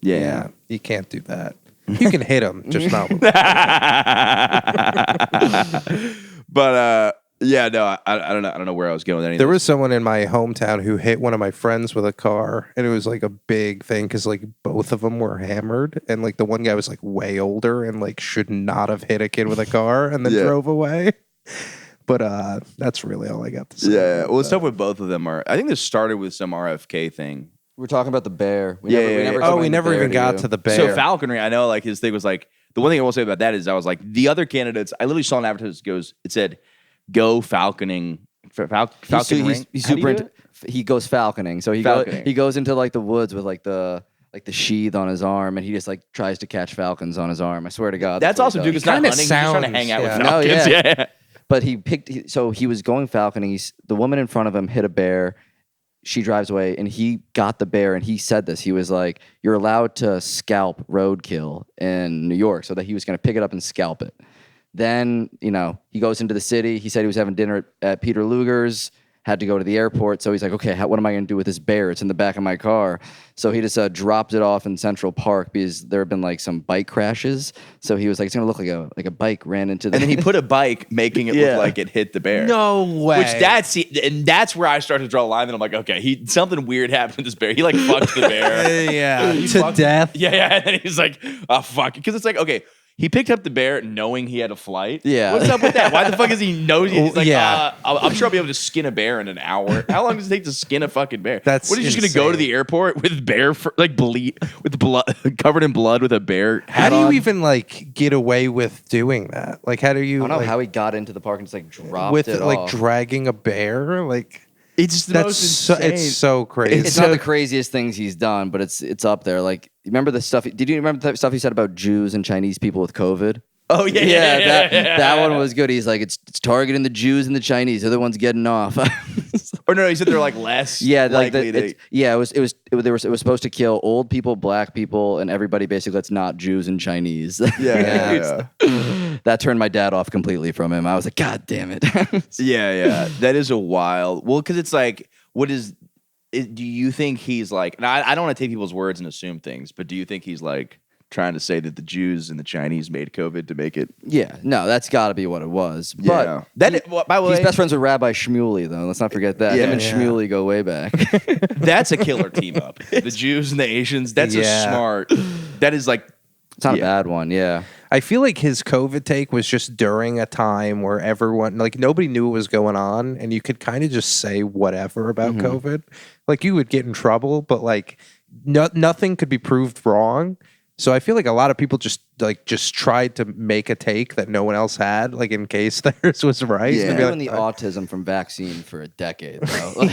[SPEAKER 5] Yeah.
[SPEAKER 4] you can't do that. You can hit him, just not. With
[SPEAKER 5] But yeah, no, I don't know. I don't know where I was going with anything.
[SPEAKER 4] There was someone in my hometown who hit one of my friends with a car, and it was like a big thing because like both of them were hammered, and like the one guy was like way older and like should not have hit a kid with a car, and then
[SPEAKER 5] Yeah.
[SPEAKER 4] drove away. But that's really all I got to say.
[SPEAKER 5] Yeah. Well, the stuff with both of them are. I think this started with some RFK thing.
[SPEAKER 6] We're talking about the bear. We
[SPEAKER 5] Yeah,
[SPEAKER 6] never,
[SPEAKER 5] yeah,
[SPEAKER 6] we
[SPEAKER 5] yeah.
[SPEAKER 6] never
[SPEAKER 4] Oh, we
[SPEAKER 6] explained
[SPEAKER 4] never
[SPEAKER 6] the bear
[SPEAKER 4] even got
[SPEAKER 6] you.
[SPEAKER 4] to the bear.
[SPEAKER 5] So falconry, I know like his thing was like the one thing I will say about that is I was like the other candidates. I literally saw an advertisement it said go falconing. Falconring.
[SPEAKER 6] He's
[SPEAKER 5] How do you
[SPEAKER 6] super
[SPEAKER 5] do
[SPEAKER 6] into. He goes falconing. So
[SPEAKER 5] Falconing.
[SPEAKER 6] he goes into like the woods with like the sheath on his arm, and he just like tries to catch falcons on his arm. I swear to God.
[SPEAKER 5] That's
[SPEAKER 6] what he
[SPEAKER 5] awesome,
[SPEAKER 6] does.
[SPEAKER 5] dude. It's not
[SPEAKER 4] Kinda
[SPEAKER 5] hunting. He's just trying to
[SPEAKER 4] sounds-
[SPEAKER 5] hang out
[SPEAKER 4] yeah.
[SPEAKER 5] with
[SPEAKER 6] No,
[SPEAKER 5] falcons.
[SPEAKER 6] yeah.
[SPEAKER 5] Yeah.
[SPEAKER 6] But he was going falconing. The woman in front of him hit a bear. She drives away, and he got the bear, and he said this. He was like, "You're allowed to scalp roadkill in New York," so that he was going to pick it up and scalp it. Then, he goes into the city. He said he was having dinner at Peter Luger's, had to go to the airport. So he's like, okay, what am I going to do with this bear? It's in the back of my car. So he just dropped it off in Central Park because there have been like some bike crashes. So he was like, it's going to look like a bike ran into the...
[SPEAKER 5] And then he put a bike, making it
[SPEAKER 6] Yeah.
[SPEAKER 5] look like it hit the bear.
[SPEAKER 4] No way.
[SPEAKER 5] Which that's where I started to draw a line. And I'm like, okay, something weird happened to this bear. He like fucked the bear.
[SPEAKER 4] Yeah,
[SPEAKER 5] He
[SPEAKER 4] to
[SPEAKER 5] fucked-
[SPEAKER 4] death.
[SPEAKER 5] Yeah. And then he's like, oh fuck, because it's like, okay. He picked up the bear knowing he had a flight.
[SPEAKER 6] Yeah.
[SPEAKER 5] What's up with that? Why the fuck is he knows? He's like,
[SPEAKER 4] Yeah.
[SPEAKER 5] I'm sure I'll be able to skin a bear in an hour. How long does it take to skin a fucking bear?
[SPEAKER 4] That's
[SPEAKER 5] what are you just gonna go to
[SPEAKER 4] insane.
[SPEAKER 5] the airport with bear with blood covered in blood with a bear?
[SPEAKER 4] How
[SPEAKER 5] hat
[SPEAKER 4] do you
[SPEAKER 5] on?
[SPEAKER 4] even like get away with doing that? Like, how do you?
[SPEAKER 6] I don't know
[SPEAKER 4] like,
[SPEAKER 6] how he got into the park and just like dropped
[SPEAKER 4] with
[SPEAKER 6] it
[SPEAKER 4] like
[SPEAKER 6] off.
[SPEAKER 4] dragging a bear. Like
[SPEAKER 5] It's the
[SPEAKER 4] that's
[SPEAKER 5] most
[SPEAKER 4] so,
[SPEAKER 5] insane.
[SPEAKER 4] it's so crazy.
[SPEAKER 6] It's not the craziest things he's done, but it's up there. Like, remember the stuff? Did you remember the stuff he said about Jews and Chinese people with COVID?
[SPEAKER 5] Oh yeah.
[SPEAKER 6] That one was good. He's like, it's targeting the Jews and the Chinese. They're the ones getting off.
[SPEAKER 5] Or no, he said they're like less.
[SPEAKER 6] Yeah, like
[SPEAKER 5] likely to-
[SPEAKER 6] it was supposed to kill old people, black people, and everybody basically that's not Jews and Chinese.
[SPEAKER 5] Yeah.
[SPEAKER 6] That turned my dad off completely from him. I was like, God damn it.
[SPEAKER 5] Yeah. That is a wild. Well, because it's like, do you think he's like? And I don't want to take people's words and assume things, but do you think he's like trying to say that the Jews and the Chinese made COVID to make it.
[SPEAKER 6] Yeah, no, that's got to be what it was.
[SPEAKER 5] Yeah.
[SPEAKER 6] But
[SPEAKER 5] By the way,
[SPEAKER 6] he's best friends with Rabbi Shmuley, though. Let's not forget that.
[SPEAKER 5] Yeah.
[SPEAKER 6] Him and
[SPEAKER 4] Yeah.
[SPEAKER 6] Shmuley go way back.
[SPEAKER 5] that's a killer team up. The Jews and the Asians. That's a
[SPEAKER 4] Yeah.
[SPEAKER 5] smart. That is like.
[SPEAKER 6] It's not
[SPEAKER 5] Yeah.
[SPEAKER 6] a bad one, yeah.
[SPEAKER 4] I feel like his COVID take was just during a time where everyone, like, nobody knew what was going on, and you could kind of just say whatever about COVID. Like, you would get in trouble, but like, nothing could be proved wrong. So I feel like a lot of people just tried to make a take that no one else had, like, in case theirs was right.
[SPEAKER 5] Yeah.
[SPEAKER 4] They'd
[SPEAKER 6] He's
[SPEAKER 4] be
[SPEAKER 6] doing
[SPEAKER 4] like,
[SPEAKER 6] the autism from vaccine for a decade, though.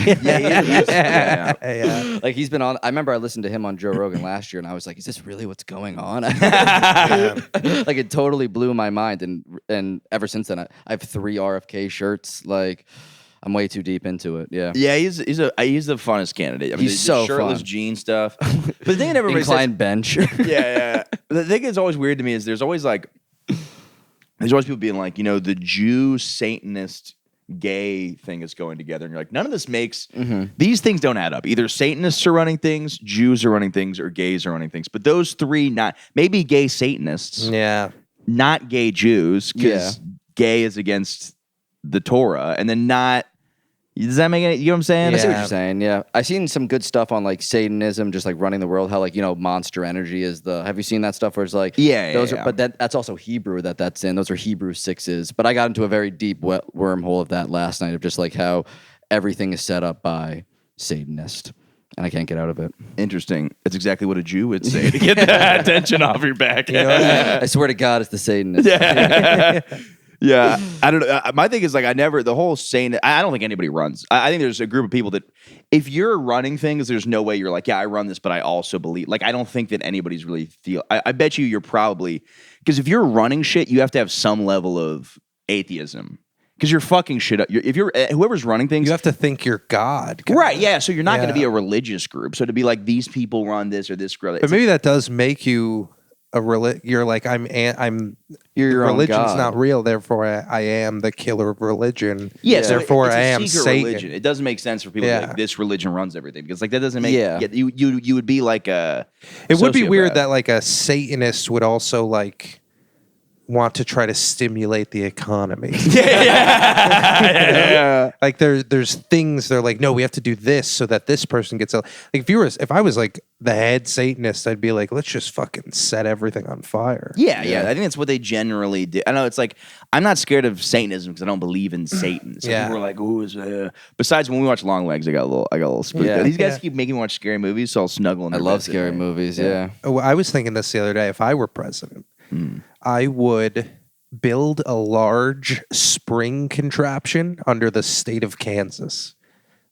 [SPEAKER 4] yeah.
[SPEAKER 6] Like he's been on. I remember I listened to him on Joe Rogan last year, and I was like, "Is this really what's going on?" Like it totally blew my mind, and ever since then, I have 3 RFK shirts. Like I'm way too deep into it. Yeah,
[SPEAKER 5] Yeah, he's the funnest candidate. I mean,
[SPEAKER 6] He's
[SPEAKER 5] the
[SPEAKER 6] so
[SPEAKER 5] shirtless
[SPEAKER 6] fun.
[SPEAKER 5] jean stuff. But the thing that everybody says,
[SPEAKER 6] incline bench.
[SPEAKER 5] yeah. The thing that's always weird to me is there's always people being like, the Jew Satanist gay thing is going together, and you're like, none of this makes these things don't add up. Either Satanists are running things, Jews are running things, or gays are running things. But those three, not maybe gay Satanists,
[SPEAKER 4] Yeah.
[SPEAKER 5] not gay Jews, because gay is against the Torah, and then not. Does that make any? You know what I'm saying?
[SPEAKER 6] I see what
[SPEAKER 4] Yeah.
[SPEAKER 6] you're saying. Yeah, I've seen some good stuff on like Satanism, just like running the world. How like Monster Energy is the. Have you seen that stuff where it's like those are, but that's also Hebrew that's in. Those are Hebrew 6s. But I got into a very deep wormhole of that last night of just like how everything is set up by Satanist, and I can't get out of it.
[SPEAKER 5] Interesting. That's exactly what a Jew would say to get that attention off your back.
[SPEAKER 6] I swear to God, it's the Satanist.
[SPEAKER 5] Yeah, I don't know. My thing is like the whole saying. I don't think anybody runs. I think there's a group of people that, if you're running things, there's no way you're like, yeah, I run this, but I also believe. Like, I don't think that anybody's really feel. I bet you're probably, because if you're running shit, you have to have some level of atheism, because you're fucking shit up. If you're whoever's running things,
[SPEAKER 4] You have to think you're God.
[SPEAKER 5] right? Yeah, so you're not going to be
[SPEAKER 4] Yeah.
[SPEAKER 5] a religious group. So to be like, these people run this or this group,
[SPEAKER 4] But maybe that does make you you're like, I'm
[SPEAKER 6] You're your own
[SPEAKER 4] religion's
[SPEAKER 6] God.
[SPEAKER 4] not real, therefore I am the killer of religion.
[SPEAKER 5] Yeah, so
[SPEAKER 4] therefore
[SPEAKER 5] it's a
[SPEAKER 4] I am
[SPEAKER 5] secret
[SPEAKER 4] Satan.
[SPEAKER 5] religion. It doesn't make sense for people to be
[SPEAKER 4] Yeah.
[SPEAKER 5] like, this religion runs everything, because like that doesn't make
[SPEAKER 6] Yeah.
[SPEAKER 5] you would be like a
[SPEAKER 4] It would be weird
[SPEAKER 5] sociopath.
[SPEAKER 4] that like a Satanist would also like want to try to stimulate the economy.
[SPEAKER 5] yeah.
[SPEAKER 4] Like there's things they're like, no, we have to do this so that this person gets out. Like if I was like the head Satanist, I'd be like, let's just fucking set everything on fire.
[SPEAKER 5] Yeah, I think that's what they generally do. I know it's like, I'm not scared of Satanism because I don't believe in Satan. So
[SPEAKER 4] Yeah.
[SPEAKER 5] people are like, "Ooh, besides when we watch Long Legs, I got a little spooked.
[SPEAKER 6] Yeah.
[SPEAKER 5] These guys
[SPEAKER 4] Yeah.
[SPEAKER 5] keep making me watch scary movies, so I'll snuggle in
[SPEAKER 6] I
[SPEAKER 5] their
[SPEAKER 6] love
[SPEAKER 5] beds at
[SPEAKER 6] scary
[SPEAKER 5] night.
[SPEAKER 6] movies. Yeah.
[SPEAKER 4] Oh, I was thinking this the other day. If I were president, I would build a large spring contraption under the state of Kansas,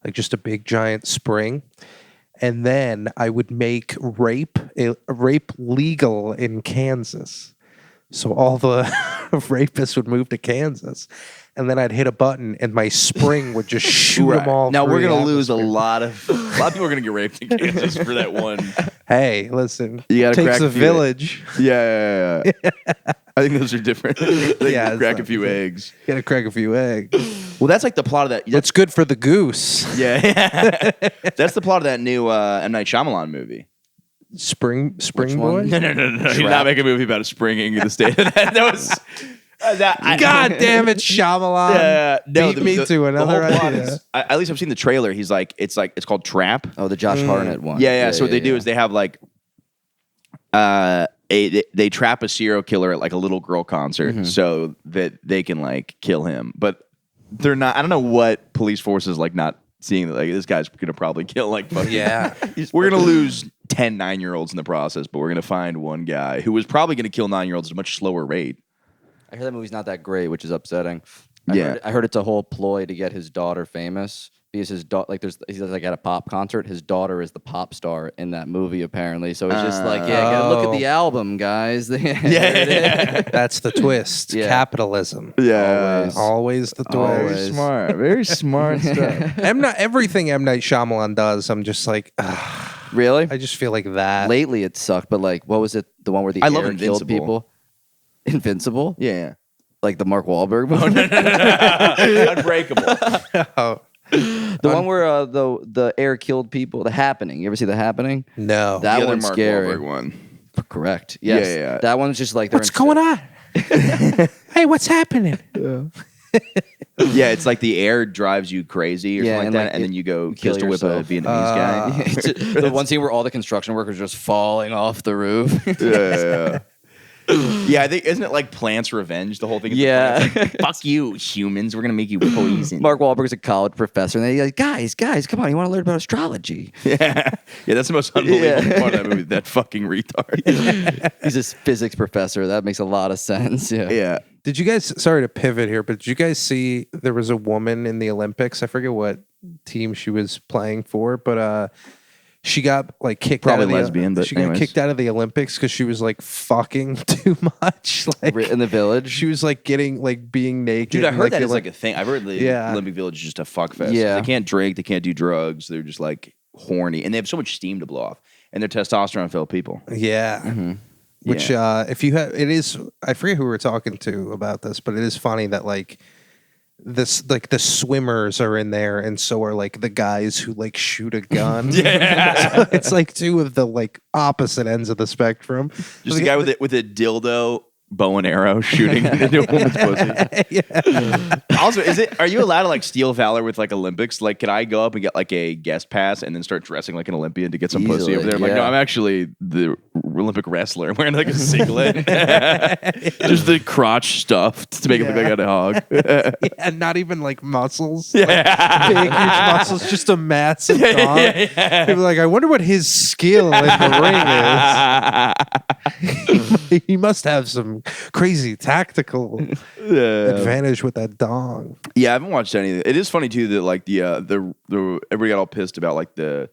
[SPEAKER 4] like just a big giant spring. And then I would make rape legal in Kansas. So all the rapists would move to Kansas. And then I'd hit a button and my spring would just shoot them all.
[SPEAKER 5] Now
[SPEAKER 4] through
[SPEAKER 5] we're
[SPEAKER 4] the
[SPEAKER 5] gonna lose a
[SPEAKER 4] atmosphere.
[SPEAKER 5] lot of people are gonna get raped in Kansas for that one.
[SPEAKER 4] Hey, listen.
[SPEAKER 5] You gotta
[SPEAKER 4] takes
[SPEAKER 5] crack
[SPEAKER 4] a
[SPEAKER 5] a few
[SPEAKER 4] village.
[SPEAKER 5] Yeah. I think those are different. They
[SPEAKER 4] Yeah,
[SPEAKER 5] crack
[SPEAKER 4] it's
[SPEAKER 5] a few eggs.
[SPEAKER 4] You gotta crack a few eggs.
[SPEAKER 5] Well, that's like the plot of that.
[SPEAKER 4] That's good for the goose.
[SPEAKER 5] Yeah, that's the plot of that new M. Night Shyamalan movie.
[SPEAKER 4] Spring
[SPEAKER 6] one?
[SPEAKER 4] Boy?
[SPEAKER 5] No. He did not make a movie about a springing in the state of that. That was.
[SPEAKER 4] God damn it, Shyamalan.
[SPEAKER 5] no,
[SPEAKER 4] Beat me to another
[SPEAKER 5] whole plot
[SPEAKER 4] idea.
[SPEAKER 5] is- at least I've seen the trailer. He's like, it's called Trap.
[SPEAKER 6] Oh, the Josh Hartnett one.
[SPEAKER 5] Yeah. So what they do is they have like, they trap a serial killer at like a little girl concert so that they can like kill him, but they're not. I don't know what police forces like not seeing that like this guy's gonna probably kill like fucking.
[SPEAKER 4] Yeah.
[SPEAKER 5] We're gonna lose 10 9-year-olds in the process, but we're gonna find one guy who was probably gonna kill 9-year-olds at a much slower rate.
[SPEAKER 6] I heard that movie's not that great, which is upsetting.
[SPEAKER 5] Yeah.
[SPEAKER 6] I heard it's a whole ploy to get his daughter famous because his daughter, like, he's like at a pop concert. His daughter is the pop star in that movie, apparently. So it's just like, gotta look at the album, guys.
[SPEAKER 4] That's the twist.
[SPEAKER 6] Yeah.
[SPEAKER 4] Capitalism.
[SPEAKER 5] Yeah,
[SPEAKER 4] Always the twist.
[SPEAKER 6] Always.
[SPEAKER 5] very smart stuff.
[SPEAKER 4] Everything M. Night Shyamalan does, I'm just like,
[SPEAKER 6] Really?
[SPEAKER 4] I just feel like that.
[SPEAKER 6] Lately, it sucked, but like, what was it? The one where the
[SPEAKER 5] I love
[SPEAKER 6] air killed
[SPEAKER 5] Invincible.
[SPEAKER 6] people. Invincible?
[SPEAKER 5] Yeah,
[SPEAKER 6] Like the Mark Wahlberg movie?
[SPEAKER 5] Unbreakable.
[SPEAKER 4] Oh,
[SPEAKER 6] The one where the air killed people. The Happening. You ever see The Happening?
[SPEAKER 4] no.
[SPEAKER 6] That
[SPEAKER 5] The other
[SPEAKER 6] one's
[SPEAKER 5] Mark
[SPEAKER 6] scary.
[SPEAKER 5] Wahlberg one.
[SPEAKER 6] correct. Yes.
[SPEAKER 5] Yeah.
[SPEAKER 6] That one's just like
[SPEAKER 4] What's going on? Hey, what's happening?
[SPEAKER 5] Yeah, it's like the air drives you crazy or
[SPEAKER 6] Yeah,
[SPEAKER 5] something
[SPEAKER 6] and,
[SPEAKER 5] like that,
[SPEAKER 6] like,
[SPEAKER 5] and then you go
[SPEAKER 6] kill
[SPEAKER 5] pistol whip a
[SPEAKER 6] yourself.
[SPEAKER 5] Vietnamese guy.
[SPEAKER 6] It's the one scene where all the construction workers are just falling off the roof.
[SPEAKER 5] Yeah. Yeah, I think isn't it like Plants Revenge? The whole thing. Is
[SPEAKER 6] Yeah.
[SPEAKER 5] It's like, fuck you, humans. We're gonna make you poison.
[SPEAKER 6] Mark Wahlberg's a college professor, and they're like, guys, come on, you want to learn about astrology?
[SPEAKER 5] Yeah, that's the most unbelievable part of that movie. That fucking retard.
[SPEAKER 6] He's a physics professor. That makes a lot of sense. Yeah.
[SPEAKER 5] Yeah.
[SPEAKER 4] Did you guys, sorry to pivot here, but did you guys see there was a woman in the Olympics? I forget what team she was playing for, but she got like kicked
[SPEAKER 5] Probably
[SPEAKER 4] out of
[SPEAKER 5] lesbian, but
[SPEAKER 4] she got
[SPEAKER 5] anyways.
[SPEAKER 4] kicked out of the Olympics because she was like fucking too much. Like
[SPEAKER 6] In the village.
[SPEAKER 4] she was like getting like being naked.
[SPEAKER 5] Dude, I
[SPEAKER 4] and,
[SPEAKER 5] heard that
[SPEAKER 4] the
[SPEAKER 5] is like a thing. I've heard the
[SPEAKER 4] Yeah.
[SPEAKER 5] Olympic Village is just a fuck fest.
[SPEAKER 6] Yeah.
[SPEAKER 5] They can't drink, they can't do drugs. They're just like horny, and they have so much steam to blow off, and they're testosterone-filled people.
[SPEAKER 4] Yeah.
[SPEAKER 5] Mm-hmm.
[SPEAKER 4] Which if you have, it is, I forget who we were talking to about this, but it is funny that like this, like the swimmers are in there, and so are like the guys who like shoot a gun. Yeah. So it's like two of the like opposite ends of the spectrum.
[SPEAKER 5] Just a guy with a dildo, bow and arrow shooting into a woman's pussy.
[SPEAKER 4] Yeah.
[SPEAKER 5] Also, are you allowed to like steal valor with like Olympics? Like, can I go up and get like a guest pass and then start dressing like an Olympian to get some pussy
[SPEAKER 6] Easily,
[SPEAKER 5] over there? I'm like, no,
[SPEAKER 6] yeah.
[SPEAKER 5] I'm actually the Olympic wrestler. I'm wearing like a singlet, just the crotch stuff to make it look like I had a hog.
[SPEAKER 4] Yeah, and not even like muscles. Yeah. Like, big, huge muscles, just a massive dog. People are like, I wonder what his skill in the ring is. He must have some crazy tactical advantage with that dong.
[SPEAKER 5] Yeah, I haven't watched any of it. It is funny too that like the everybody got all pissed about like the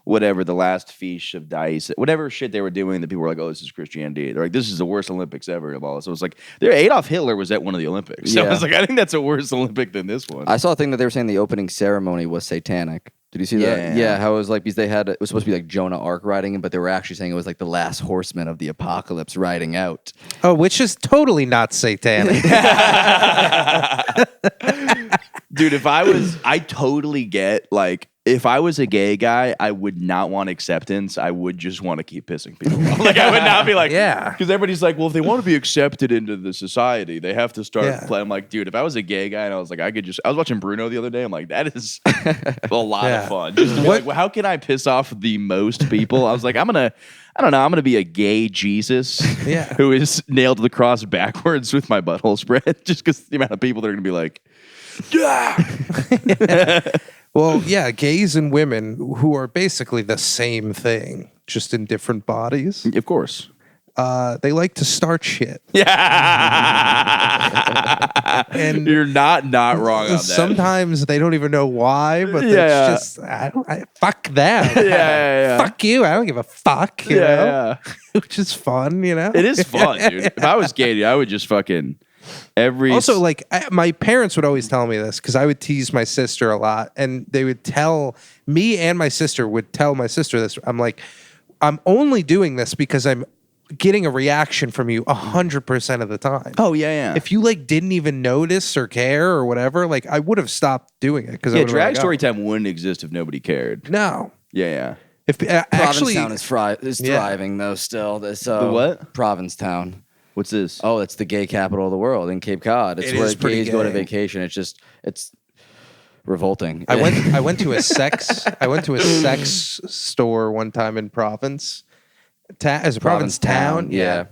[SPEAKER 5] last feast of dice, whatever shit they were doing that people were like, oh, this is Christianity. They're like, this is the worst Olympics ever of all. So it's like Adolf Hitler was at one of the Olympics. So I
[SPEAKER 6] Yeah.
[SPEAKER 5] was like, I think that's a worse Olympic than this one.
[SPEAKER 6] I saw a thing that they were saying the opening ceremony was satanic. Did you see that?
[SPEAKER 5] Yeah.
[SPEAKER 6] Yeah, how it was like because it was supposed to be like Jonah Ark riding in, but they were actually saying it was like the last horseman of the apocalypse riding out.
[SPEAKER 4] Oh, which is totally not satanic.
[SPEAKER 5] Dude, I totally get like, if I was a gay guy, I would not want acceptance. I would just want to keep pissing people off. Like, I would not be like,
[SPEAKER 4] Yeah.
[SPEAKER 5] Because everybody's like, well, if they want to be accepted into the society, they have to start
[SPEAKER 4] Yeah.
[SPEAKER 5] playing. I'm like, dude, if I was a gay guy and I was like, I was watching Bruno the other day. I'm like, that is a lot
[SPEAKER 4] Yeah.
[SPEAKER 5] of fun. Just to be like, well, how can I piss off the most people? I was like, I'm going to be a gay Jesus
[SPEAKER 4] Yeah.
[SPEAKER 5] who is nailed to the cross backwards with my butthole spread. Just because the amount of people that are going to be like, yeah.
[SPEAKER 4] Well, yeah, gays and women who are basically the same thing, just in different bodies.
[SPEAKER 5] Of course.
[SPEAKER 4] They like to start shit.
[SPEAKER 5] Yeah.
[SPEAKER 4] And
[SPEAKER 5] you're not wrong on that.
[SPEAKER 4] Sometimes they don't even know why, but
[SPEAKER 5] Yeah.
[SPEAKER 4] it's just fuck them.
[SPEAKER 5] Yeah.
[SPEAKER 4] Fuck you. I don't give a fuck. You know? Which is fun, you know.
[SPEAKER 5] It is fun, dude. If I was gay, dude, I would just fucking
[SPEAKER 4] Also, like my parents would always tell me this because I would tease my sister a lot, and they would tell me and my sister would tell my sister this. I'm like, I'm only doing this because I'm getting a reaction from you 100% of the time.
[SPEAKER 5] Oh yeah.
[SPEAKER 4] If you like didn't even notice or care or whatever, like I would have stopped doing it because
[SPEAKER 5] drag story time wouldn't exist if nobody cared.
[SPEAKER 4] No.
[SPEAKER 5] Yeah.
[SPEAKER 4] If actually,
[SPEAKER 6] Provincetown is thriving though. Still, the
[SPEAKER 5] what?
[SPEAKER 6] Provincetown.
[SPEAKER 5] What's this?
[SPEAKER 6] Oh, it's the gay capital of the world in Cape Cod. It's
[SPEAKER 4] It
[SPEAKER 6] where
[SPEAKER 4] is pretty
[SPEAKER 6] gays go to
[SPEAKER 4] gay.
[SPEAKER 6] vacation. It's revolting.
[SPEAKER 4] I went to a sex store one time in Province. As a Province town,
[SPEAKER 6] yeah.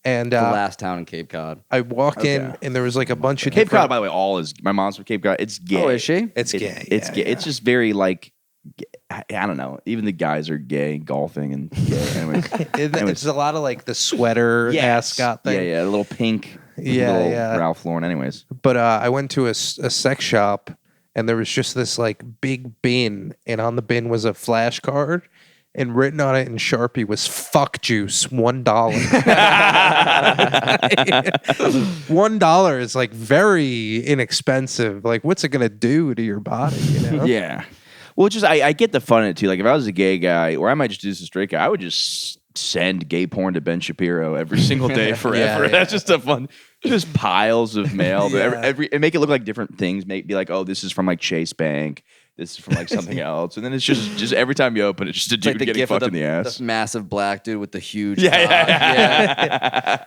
[SPEAKER 4] And
[SPEAKER 6] the last town in Cape Cod.
[SPEAKER 4] I walk in and there was like a bunch of
[SPEAKER 5] Cape
[SPEAKER 4] different-
[SPEAKER 5] Cod, by the way, my mom's from Cape Cod. It's gay.
[SPEAKER 6] Oh, is she?
[SPEAKER 4] It's gay.
[SPEAKER 5] It's
[SPEAKER 4] yeah,
[SPEAKER 5] gay.
[SPEAKER 4] yeah.
[SPEAKER 5] It's just very like, I don't know. Even the guys are gay, golfing and gay. Anyways.
[SPEAKER 4] It's a lot of like the sweater ascot thing.
[SPEAKER 5] Yeah, a little pink.
[SPEAKER 4] Yeah,
[SPEAKER 5] little
[SPEAKER 4] yeah.
[SPEAKER 5] Ralph Lauren. Anyways.
[SPEAKER 4] But I went to a sex shop and there was just this like big bin, and on the bin was a flashcard, and written on it in Sharpie was "fuck juice," $1. $1 is like very inexpensive. Like, what's it gonna do to your body? You know?
[SPEAKER 5] Yeah. Well, just I get the fun in it too. Like if I was a gay guy, or I might just do this as a straight guy, I would just send gay porn to Ben Shapiro every single day forever.
[SPEAKER 4] Yeah.
[SPEAKER 5] That's just a fun, just piles of mail.
[SPEAKER 4] Yeah.
[SPEAKER 5] And make it look like different things. Be like, oh, this is from like Chase Bank. this is from like something else, and then it's just every time you open it, it's just a
[SPEAKER 6] It's like
[SPEAKER 5] dude
[SPEAKER 6] the
[SPEAKER 5] getting
[SPEAKER 6] gif of
[SPEAKER 5] fucked in the ass.
[SPEAKER 6] the massive black dude with the huge.
[SPEAKER 5] Yeah.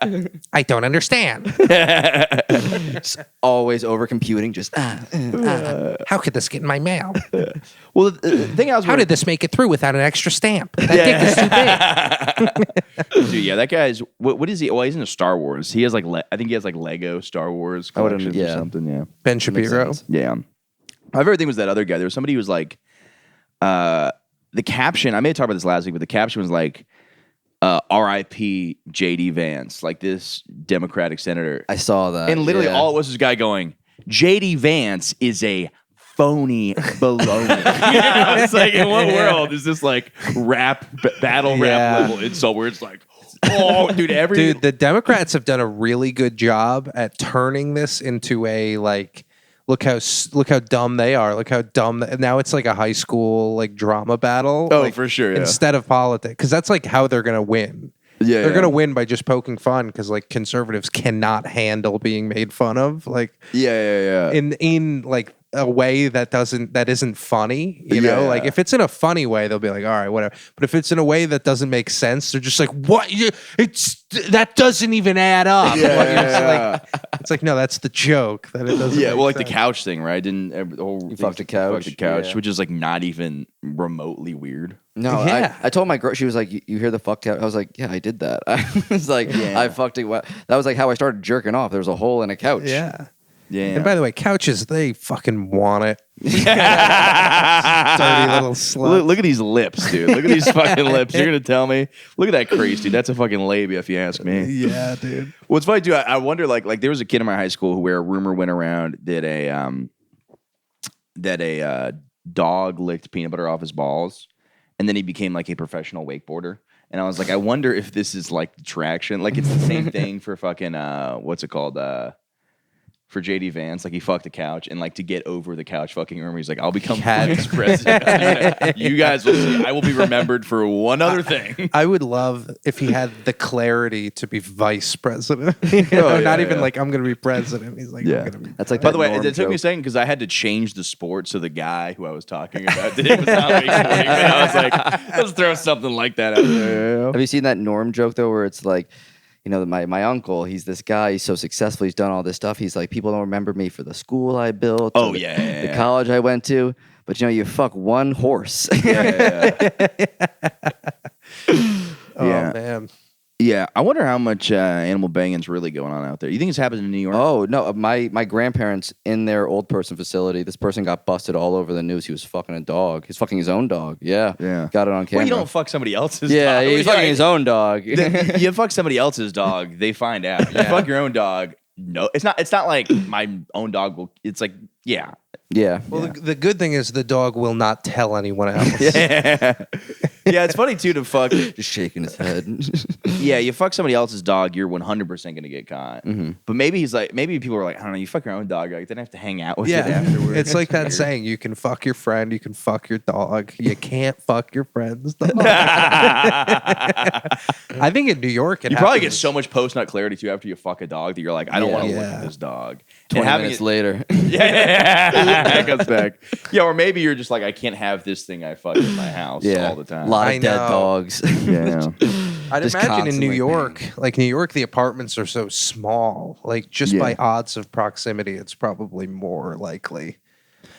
[SPEAKER 4] I don't understand.
[SPEAKER 6] Always over computing. Just
[SPEAKER 4] How could this get in my mail?
[SPEAKER 5] Well, the thing I was
[SPEAKER 4] How did this make it through without an extra stamp? That dick is too big.
[SPEAKER 5] dude, yeah, that guy's what is he? Well, he's into Star Wars. He has like I think he has like Lego Star Wars
[SPEAKER 6] I wouldn't-
[SPEAKER 5] collections or
[SPEAKER 6] yeah.
[SPEAKER 5] something. Yeah,
[SPEAKER 4] Ben Shapiro.
[SPEAKER 5] yeah. My favorite thing was that other guy. There was somebody who was like, the caption. I may have talked about this last week, but the caption was like, "R.I.P. J.D. Vance," like this Democratic senator.
[SPEAKER 6] I saw that.
[SPEAKER 5] And literally
[SPEAKER 6] yeah.
[SPEAKER 5] all it was this guy going, J.D. Vance is a phony baloney. It's like, in what world is this like battle rap level insult where it's like, oh, dude,
[SPEAKER 4] Dude, the Democrats have done a really good job at turning this into a like, look how dumb they are. Look how dumb. Now it's like a high school like drama battle.
[SPEAKER 5] Oh,
[SPEAKER 4] like,
[SPEAKER 5] for sure, yeah.
[SPEAKER 4] Instead of politics, because that's like how they're gonna win.
[SPEAKER 5] Yeah,
[SPEAKER 4] they're
[SPEAKER 5] yeah.
[SPEAKER 4] gonna win by just poking fun because like conservatives cannot handle being made fun of. Like
[SPEAKER 5] yeah.
[SPEAKER 4] in like a way that isn't funny, you know,
[SPEAKER 5] Yeah.
[SPEAKER 4] like if it's in a funny way, they'll be like, all right, whatever. But if it's in a way that doesn't make sense, they're just like, what? That doesn't even add up.
[SPEAKER 5] Yeah.
[SPEAKER 4] It's like, no, that's the joke that it doesn't.
[SPEAKER 5] Yeah,
[SPEAKER 4] make
[SPEAKER 5] well, like the
[SPEAKER 4] sense.
[SPEAKER 5] couch thing, right? Didn't the whole
[SPEAKER 6] You fucked a couch?
[SPEAKER 5] fucked a couch,
[SPEAKER 6] Yeah.
[SPEAKER 5] which is like not even remotely weird.
[SPEAKER 6] No,
[SPEAKER 4] Yeah.
[SPEAKER 6] I told my girl. She was like, "You hear the fuck couch?" I was like, "Yeah, I did that." I was like, "I fucked it." That was like how I started jerking off. There was a hole in a couch.
[SPEAKER 4] Yeah.
[SPEAKER 5] Yeah.
[SPEAKER 4] And by the way, couches, they fucking want it. Dirty little slut.
[SPEAKER 5] Look at these lips, dude. Look at these fucking lips. You're gonna tell me? Look at that crease, dude. That's a fucking labia, if you ask me.
[SPEAKER 4] Yeah, dude.
[SPEAKER 5] What's funny, too? I wonder, like there was a kid in my high school where a rumor went around that a dog licked peanut butter off his balls, and then he became like a professional wakeboarder. And I was like, I wonder if this is like the traction. Like it's the same thing for fucking what's it called? For JD Vance, like he fucked a couch, and like to get over the couch fucking rumor, he's like, I'll become vice president. You guys will see. I will be remembered for one other thing.
[SPEAKER 4] I would love if he had the clarity to be vice president. You know,
[SPEAKER 5] yeah,
[SPEAKER 4] not even
[SPEAKER 5] yeah.
[SPEAKER 4] like I'm going to be president. He's like,
[SPEAKER 5] Yeah.
[SPEAKER 4] I'm going to be.
[SPEAKER 6] That's like.
[SPEAKER 5] By
[SPEAKER 6] that
[SPEAKER 5] the way,
[SPEAKER 6] Norm
[SPEAKER 5] it took me a
[SPEAKER 6] joke.
[SPEAKER 5] second because I had to change the sport, so the guy who I was talking about did it was not wakeboarding. And I was like, let's throw something like that out there.
[SPEAKER 6] Have you seen that Norm joke though, where it's like, you know, my uncle, he's this guy, he's so successful, he's done all this stuff. He's like, people don't remember me for the school I built,
[SPEAKER 5] Oh,
[SPEAKER 6] or the,
[SPEAKER 5] yeah.
[SPEAKER 6] the college I went to, but you know, you fuck one horse.
[SPEAKER 4] Oh
[SPEAKER 5] Yeah.
[SPEAKER 4] man.
[SPEAKER 5] Yeah, I wonder how much animal banging's really going on out there. You think it's happening in New York?
[SPEAKER 6] Oh no, my grandparents in their old person facility, this person got busted all over the news. He was fucking a dog. He's fucking his own dog. Yeah, got it on camera.
[SPEAKER 5] Well, you don't fuck somebody else's
[SPEAKER 6] yeah,
[SPEAKER 5] dog.
[SPEAKER 6] he's fucking his own dog.
[SPEAKER 5] You fuck somebody else's dog, they find out. You fuck your own dog. No, it's not like my own dog will. It's like, yeah.
[SPEAKER 6] Yeah.
[SPEAKER 4] Well, the good thing is the dog will not tell anyone else.
[SPEAKER 5] Yeah, it's funny too to fuck.
[SPEAKER 6] Just shaking his head.
[SPEAKER 5] Yeah, you fuck somebody else's dog, you're 100% gonna get caught. But maybe maybe people are like, I don't know, you fuck your own dog, like, then I have to hang out with it afterwards.
[SPEAKER 4] It's like that saying: you can fuck your friend, you can fuck your dog, you can't fuck your friend's dog. I think in New York,
[SPEAKER 5] You probably get so much post nut clarity too after you fuck a dog that you're like, I don't want to look
[SPEAKER 4] Yeah.
[SPEAKER 5] at this dog.
[SPEAKER 6] 20
[SPEAKER 5] having
[SPEAKER 6] minutes
[SPEAKER 5] it-
[SPEAKER 6] later.
[SPEAKER 5] That comes back. Yeah, or maybe you're just like, I can't have this thing I fuck in my house
[SPEAKER 6] Yeah.
[SPEAKER 5] all the time.
[SPEAKER 6] Lot
[SPEAKER 4] I
[SPEAKER 6] of dead
[SPEAKER 4] know.
[SPEAKER 6] dogs.
[SPEAKER 5] Yeah.
[SPEAKER 4] I'd
[SPEAKER 6] Just
[SPEAKER 4] imagine in New
[SPEAKER 6] constantly.
[SPEAKER 4] York, like New York, the apartments are so small. Like just by odds of proximity, it's probably more likely.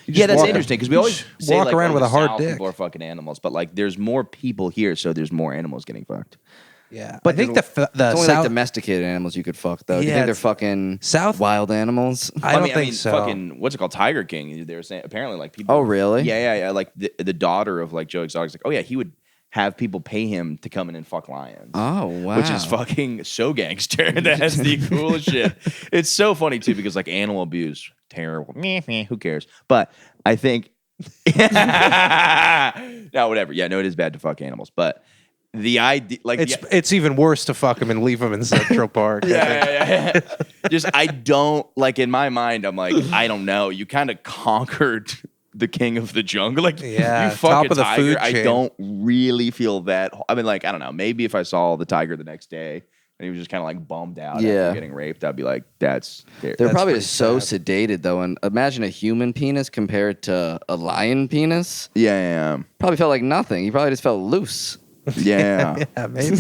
[SPEAKER 5] Yeah, that's
[SPEAKER 4] walk-
[SPEAKER 5] interesting because we always say,
[SPEAKER 4] walk
[SPEAKER 5] like,
[SPEAKER 4] around
[SPEAKER 5] oh,
[SPEAKER 4] with
[SPEAKER 5] the
[SPEAKER 4] a hard
[SPEAKER 5] South,
[SPEAKER 4] dick.
[SPEAKER 5] People are fucking animals, but like, there's more people here, so there's more animals getting fucked.
[SPEAKER 4] Yeah, but I think the
[SPEAKER 6] It's only
[SPEAKER 4] South.
[SPEAKER 6] like domesticated animals you could fuck though. Do you
[SPEAKER 4] Yeah,
[SPEAKER 6] think they're
[SPEAKER 4] it's-
[SPEAKER 6] fucking
[SPEAKER 4] South-
[SPEAKER 6] wild animals?
[SPEAKER 4] I don't think so.
[SPEAKER 5] Fucking, what's it called? Tiger King. They were saying apparently like people.
[SPEAKER 6] Oh, really?
[SPEAKER 5] Yeah. Like the daughter of like Joe Exotic's like, oh yeah, he would have people pay him to come in and fuck lions.
[SPEAKER 6] Oh wow.
[SPEAKER 5] Which is fucking so gangster. That's the coolest shit. It's so funny too because like animal abuse, terrible. Meh, who cares? But I think no, whatever. Yeah, no, it is bad to fuck animals, but the idea, like,
[SPEAKER 4] It's even worse to fuck them and leave them in Central Park. I think.
[SPEAKER 5] yeah. Just I don't like in my mind. I'm like, I don't know. You kind of conquered the king of the jungle. Like,
[SPEAKER 4] Yeah,
[SPEAKER 5] you fuck
[SPEAKER 4] top
[SPEAKER 5] a
[SPEAKER 4] of the
[SPEAKER 5] tiger.
[SPEAKER 4] food
[SPEAKER 5] I
[SPEAKER 4] chain.
[SPEAKER 5] don't really feel that. I mean, like, I don't know. Maybe if I saw the tiger the next day, and he was just kind of like bummed out
[SPEAKER 6] Yeah.
[SPEAKER 5] after getting raped, I'd be like, that's
[SPEAKER 6] They're
[SPEAKER 4] That's
[SPEAKER 6] probably
[SPEAKER 4] pretty
[SPEAKER 6] just so
[SPEAKER 4] sad.
[SPEAKER 6] sedated though, and imagine a human penis compared to a lion penis.
[SPEAKER 5] yeah,
[SPEAKER 6] Probably felt like nothing. He probably just felt loose.
[SPEAKER 5] yeah.
[SPEAKER 4] Yeah, maybe.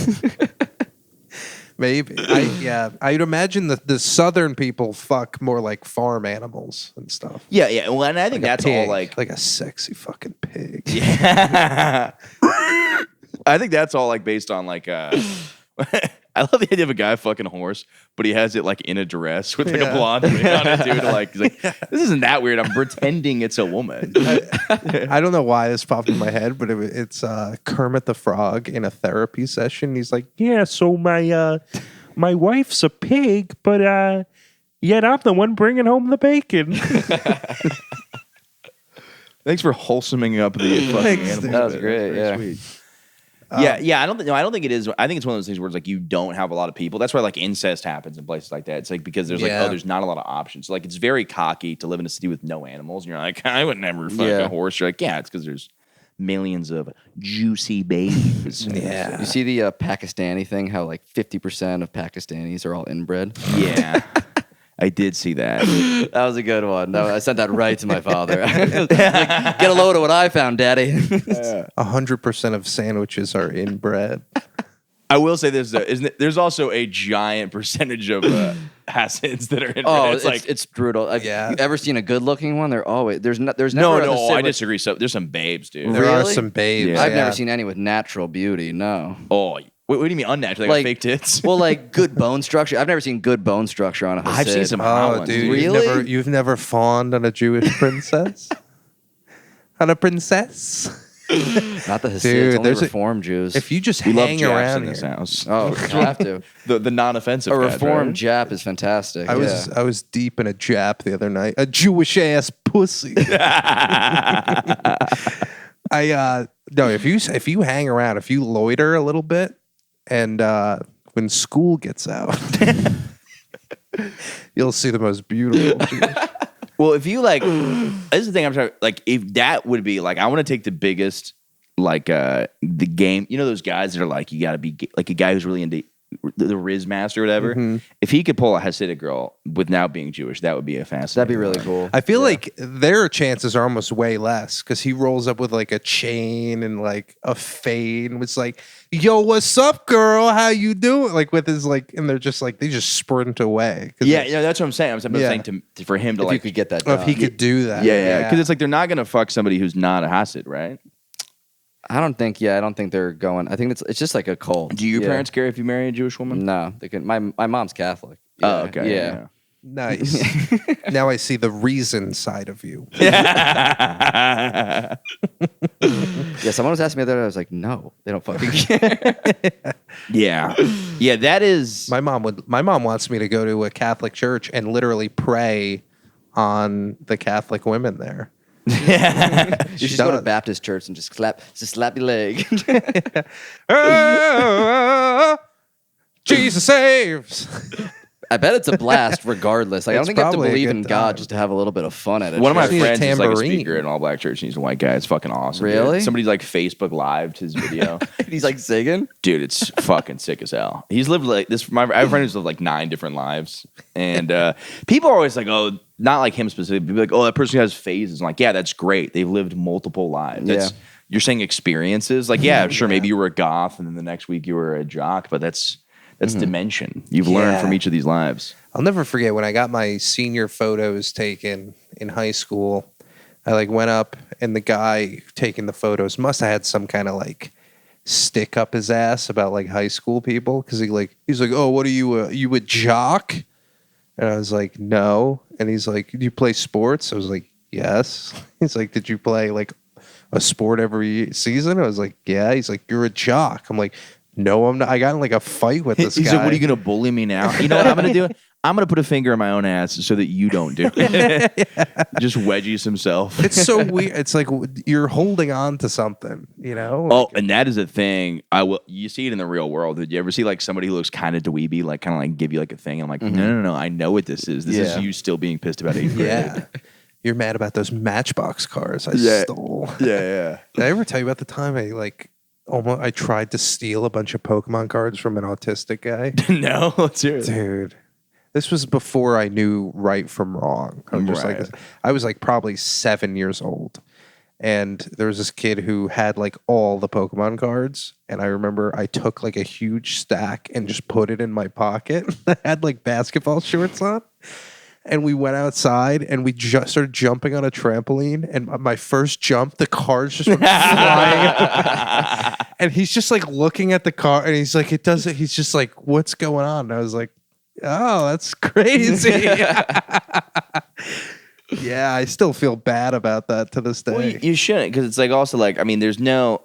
[SPEAKER 4] Maybe. I'd imagine that the southern people fuck more like farm animals and stuff.
[SPEAKER 5] Yeah, yeah. Well, and I think that's all
[SPEAKER 4] Pig,
[SPEAKER 5] like
[SPEAKER 4] a sexy fucking pig.
[SPEAKER 5] Yeah. I think that's all like based on like I love the idea of a guy fucking a horse, but he has it like in a dress with like a blonde wig on it, dude. Like, he's like, this isn't that weird. I'm pretending it's a woman.
[SPEAKER 4] I don't know why this popped in my head, but it's Kermit the Frog in a therapy session. He's like,
[SPEAKER 2] Yeah, so my wife's a pig, but yet I'm the one bringing home the bacon.
[SPEAKER 5] Thanks for wholesoming up the fucking
[SPEAKER 4] Thanks,
[SPEAKER 5] animals.
[SPEAKER 4] dude.
[SPEAKER 6] That was
[SPEAKER 5] bit.
[SPEAKER 6] great.
[SPEAKER 5] That's
[SPEAKER 6] Yeah.
[SPEAKER 5] very sweet. Yeah. I don't think it is. I think it's one of those things where it's like you don't have a lot of people. That's why like incest happens in places like that. It's like because there's like
[SPEAKER 4] Yeah.
[SPEAKER 5] there's not a lot of options. So, like it's very cocky to live in a city with no animals, and you're like, I would never fuck
[SPEAKER 6] Yeah.
[SPEAKER 5] a horse. You're like, yeah, it's because there's millions of juicy babies.
[SPEAKER 4] yeah.
[SPEAKER 6] You see the Pakistani thing? How like 50% of Pakistanis are all inbred.
[SPEAKER 5] Yeah. I did see that.
[SPEAKER 6] That was a good one. No, I sent that right to my father. Like, get a load of what I found, Daddy.
[SPEAKER 4] 100% of sandwiches are inbred.
[SPEAKER 5] I will say this though, there's also a giant percentage of Hasids that are in
[SPEAKER 6] Oh,
[SPEAKER 5] it's
[SPEAKER 6] it's brutal.
[SPEAKER 4] Yeah.
[SPEAKER 6] You ever seen a good looking one? They're always there's never
[SPEAKER 5] no,
[SPEAKER 6] a
[SPEAKER 5] no,
[SPEAKER 6] Hasid
[SPEAKER 5] I
[SPEAKER 6] with-
[SPEAKER 5] disagree. So there's some babes, dude.
[SPEAKER 4] There are
[SPEAKER 6] Really?
[SPEAKER 4] some babes.
[SPEAKER 5] Yeah.
[SPEAKER 6] I've
[SPEAKER 4] yeah.
[SPEAKER 6] never seen any with natural beauty. No.
[SPEAKER 5] Oh, what do you mean unnatural? They
[SPEAKER 6] Like
[SPEAKER 5] got fake tits?
[SPEAKER 6] Well, like good bone structure. I've never seen good bone structure on a Hasid.
[SPEAKER 5] I've seen some
[SPEAKER 4] Oh,
[SPEAKER 5] hot ones.
[SPEAKER 4] dude,
[SPEAKER 6] Really?
[SPEAKER 4] you've never fawned on a Jewish princess? On a princess?
[SPEAKER 6] Not the Hasids,
[SPEAKER 4] Dude,
[SPEAKER 6] only
[SPEAKER 4] there's a-
[SPEAKER 6] Reform Jews.
[SPEAKER 4] If you just
[SPEAKER 5] We love
[SPEAKER 4] hang
[SPEAKER 5] Japs
[SPEAKER 4] around
[SPEAKER 5] in this
[SPEAKER 4] here.
[SPEAKER 5] house.
[SPEAKER 6] Oh, you have to.
[SPEAKER 5] The non-offensive
[SPEAKER 6] A
[SPEAKER 5] guys,
[SPEAKER 6] Reformed
[SPEAKER 5] right?
[SPEAKER 6] Jap is fantastic.
[SPEAKER 4] I was deep in a Jap the other night. A Jewish ass pussy. No, if you hang around, if you loiter a little bit, and when school gets out, you'll see the most beautiful Jewish.
[SPEAKER 5] Well, if you like, this is the thing I'm trying. Like, if that would be like, I want to take the biggest, like, the game. You know those guys that are like, you got to be like a guy who's really into the Riz Master or whatever.
[SPEAKER 4] Mm-hmm.
[SPEAKER 5] If he could pull a Hasidic girl without being Jewish, that would be a fascinating.
[SPEAKER 6] That'd be really cool.
[SPEAKER 4] I feel like their chances are almost way less because he rolls up with like a chain and like a fade and was like, "Yo, what's up, girl? How you doing?" Like with his like, and they're just like they just sprint away. 'Cause
[SPEAKER 5] Yeah,
[SPEAKER 4] it's-
[SPEAKER 5] yeah, that's what I'm saying. I'm
[SPEAKER 4] Yeah.
[SPEAKER 5] saying for him to
[SPEAKER 6] If you
[SPEAKER 5] like,
[SPEAKER 6] could get that
[SPEAKER 4] if
[SPEAKER 6] done.
[SPEAKER 4] he could do that.
[SPEAKER 5] yeah, because it's like they're not gonna fuck somebody who's not a Hasid, right?
[SPEAKER 6] I don't think they're going. I think it's just like a cult.
[SPEAKER 5] Do your
[SPEAKER 6] Yeah.
[SPEAKER 5] parents care if you marry a Jewish woman?
[SPEAKER 6] No, they can. My mom's Catholic.
[SPEAKER 5] Oh,
[SPEAKER 6] Yeah,
[SPEAKER 5] okay.
[SPEAKER 6] Yeah.
[SPEAKER 4] Nice. Now I see the reason side of you.
[SPEAKER 6] Yeah, someone was asking me the other day. I was like, no, they don't fucking care.
[SPEAKER 5] Yeah. Yeah, that is.
[SPEAKER 4] My mom wants me to go to a Catholic church and literally pray on the Catholic women there.
[SPEAKER 6] You should just go to
[SPEAKER 4] does.
[SPEAKER 6] Baptist church and just slap your leg.
[SPEAKER 4] Oh, Jesus saves.
[SPEAKER 6] I bet it's a blast regardless. Like, I don't
[SPEAKER 4] It's
[SPEAKER 6] think you have to
[SPEAKER 4] probably a
[SPEAKER 6] believe
[SPEAKER 4] good
[SPEAKER 6] in God
[SPEAKER 4] time.
[SPEAKER 6] just to have a little bit of fun at it.
[SPEAKER 5] One of my
[SPEAKER 4] Just need a
[SPEAKER 5] friends is like a
[SPEAKER 4] tambourine.
[SPEAKER 5] speaker in an all black church, and he's a white guy. It's fucking awesome. dude.
[SPEAKER 6] Really?
[SPEAKER 5] Somebody like Facebook lived his video.
[SPEAKER 6] He's like singing.
[SPEAKER 5] Dude, it's fucking sick as hell. He's lived like this. I have a friend who's lived like 9 different lives, and people are always like, "Oh, not like him specifically." People are like, "Oh, that person has phases." I'm like, yeah, that's great. They've lived multiple lives. That's,
[SPEAKER 6] Yeah.
[SPEAKER 5] You're saying experiences. Like, yeah, sure, maybe you were a goth, and then the next week you were a jock, but that's dimension. You've learned from each of these lives.
[SPEAKER 4] I'll never forget when I got my senior photos taken in high school. I like went up and the guy taking the photos must have had some kind of like stick up his ass about like high school people because he's like, "Oh, what are you a jock?" And I was like, "No." And he's like, "Do you play sports?" I was like, "Yes." He's like, "Did you play like a sport every season?" I was like, "Yeah." He's like, "You're a jock." I'm like, "No, I'm not." I got in like a fight with this
[SPEAKER 5] He
[SPEAKER 4] guy.
[SPEAKER 5] said, "What are you gonna bully me now?" You know what I'm gonna do? I'm gonna put a finger in my own ass so that you don't do it. Just wedgies himself.
[SPEAKER 4] It's so weird. It's like you're holding on to something, you know?
[SPEAKER 5] Oh, and that is a thing. You see it in the real world. Did you ever see like somebody who looks kind of dweeby, like kind of like give you like a thing? I'm like, no. I know what this is. This is you still being pissed about 8th grade.
[SPEAKER 4] Yeah. You're mad about those Matchbox cars I stole.
[SPEAKER 5] Yeah.
[SPEAKER 4] Did I ever tell you about the time I like I tried to steal a bunch of Pokemon cards from an autistic guy.
[SPEAKER 5] No, let's hear it.
[SPEAKER 4] Dude, this was before I knew right from wrong.
[SPEAKER 5] Right.
[SPEAKER 4] I was like probably 7 years old. And there was this kid who had like all the Pokemon cards. And I remember I took like a huge stack and just put it in my pocket. I had like basketball shorts on. And we went outside and we just started jumping on a trampoline. And my first jump, the cards just went flying. And he's just like looking at the car and he's like, he's just like, what's going on? And I was like, oh, that's crazy. Yeah, I still feel bad about that to this day.
[SPEAKER 5] Well, you shouldn't, because it's like also like, I mean, there's no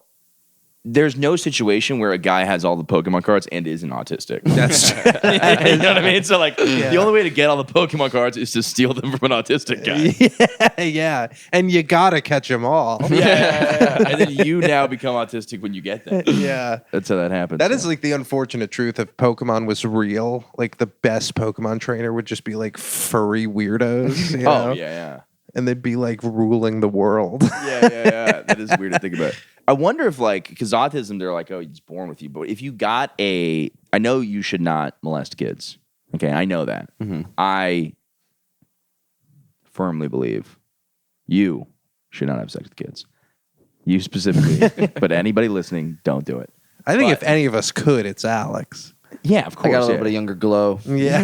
[SPEAKER 5] situation where a guy has all the Pokemon cards and isn't autistic.
[SPEAKER 4] That's
[SPEAKER 5] You know what I mean? So like, the only way to get all the Pokemon cards is to steal them from an autistic guy.
[SPEAKER 4] yeah. And you gotta catch them all.
[SPEAKER 5] Yeah. And then you now become autistic when you get them.
[SPEAKER 4] Yeah.
[SPEAKER 5] That's how that happens.
[SPEAKER 4] That is like the unfortunate truth. If Pokemon was real, like the best Pokemon trainer would just be like furry weirdos. You know?
[SPEAKER 5] Yeah.
[SPEAKER 4] And they'd be like ruling the world.
[SPEAKER 5] Yeah. That is weird to think about. I wonder if like, because autism, they're like, oh, it's born with you. But if you got I know you should not molest kids. Okay, I know that.
[SPEAKER 6] Mm-hmm.
[SPEAKER 5] I firmly believe you should not have sex with kids. You specifically. But anybody listening, don't do it.
[SPEAKER 4] I think if any of us could, it's Alex.
[SPEAKER 5] Yeah, of course.
[SPEAKER 6] I got a little bit of younger glow.
[SPEAKER 4] Yeah.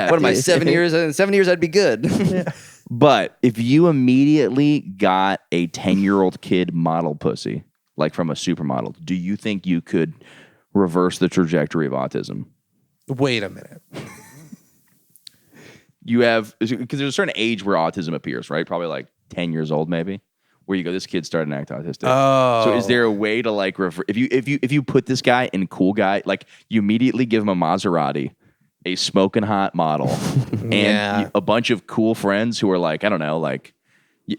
[SPEAKER 6] What am I, 7 years? In 7 years, I'd be good.
[SPEAKER 5] But if you immediately got a 10-year-old kid model pussy, like from a supermodel, do you think you could reverse the trajectory of autism?
[SPEAKER 4] Wait a minute.
[SPEAKER 5] You have, because there's a certain age where autism appears, right? Probably like 10 years old, maybe, where you go, this kid's starting to act autistic.
[SPEAKER 4] Oh.
[SPEAKER 5] So is there a way to like if you put this guy in cool guy, like you immediately give him a Maserati, a smoking hot model, and a bunch of cool friends who are like, I don't know, like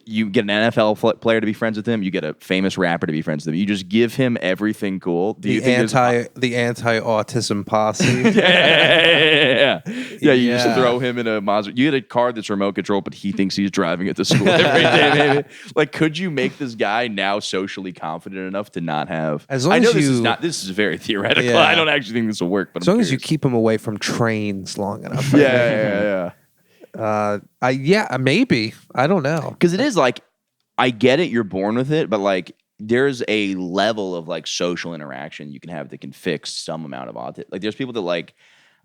[SPEAKER 5] you get an NFL player to be friends with him, you get a famous rapper to be friends with him. You just give him everything cool. Do you think
[SPEAKER 4] the anti-autism posse?
[SPEAKER 5] Yeah. You just throw him in a Maserati. You get a car that's remote control, but he thinks he's driving it to school every day, maybe. Like, could you make this guy now socially confident enough to not have?
[SPEAKER 4] As long
[SPEAKER 5] I know
[SPEAKER 4] as
[SPEAKER 5] this is very theoretical.
[SPEAKER 4] Yeah.
[SPEAKER 5] I don't actually think this will work, but
[SPEAKER 4] As long as you keep him away from trains long enough.
[SPEAKER 5] Yeah.
[SPEAKER 4] Maybe. I don't know.
[SPEAKER 5] Because it is like, I get it, you're born with it, but like there's a level of like social interaction you can have that can fix some amount of autism. Like there's people that like,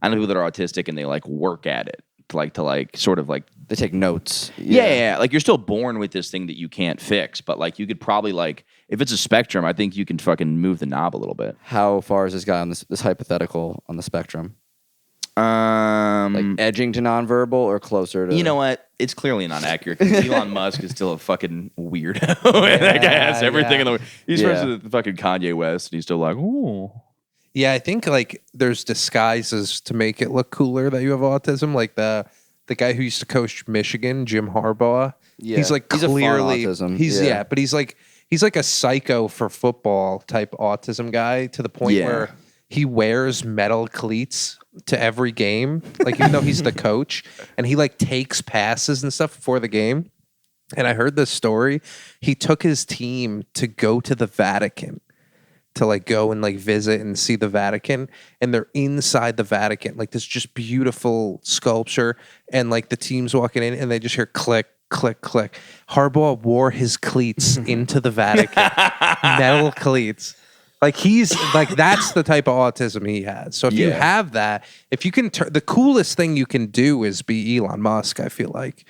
[SPEAKER 5] I know people that are autistic and they like work at it to sort of like
[SPEAKER 6] They take notes.
[SPEAKER 5] yeah. Like you're still born with this thing that you can't fix, but like you could probably like, if it's a spectrum, I think you can fucking move the knob a little bit.
[SPEAKER 6] How far is this guy on this hypothetical on the spectrum?
[SPEAKER 5] Like
[SPEAKER 6] Edging to nonverbal or closer to?
[SPEAKER 5] You know what? It's clearly not accurate. Elon Musk is still a fucking weirdo. That guy has everything in the world. He's friends with fucking Kanye West, and he's still like, ooh.
[SPEAKER 4] Yeah, I think like there's disguises to make it look cooler that you have autism. Like the guy who used to coach Michigan, Jim Harbaugh.
[SPEAKER 6] Yeah.
[SPEAKER 4] He's like
[SPEAKER 6] He's a fun
[SPEAKER 4] clearly
[SPEAKER 6] autism.
[SPEAKER 4] but he's like a psycho for football type autism guy to the point where he wears metal cleats to every game, like even though he's the coach, and he like takes passes and stuff before the game. And I heard this story. He took his team to go to the Vatican to like go and like visit and see the Vatican, and they're inside the Vatican, like this just beautiful sculpture, and like the team's walking in and they just hear click, click, click. Harbaugh wore his cleats into the Vatican, metal cleats. Like he's like, that's the type of autism he has. So if you have that, if you can the coolest thing you can do is be Elon Musk, I feel like.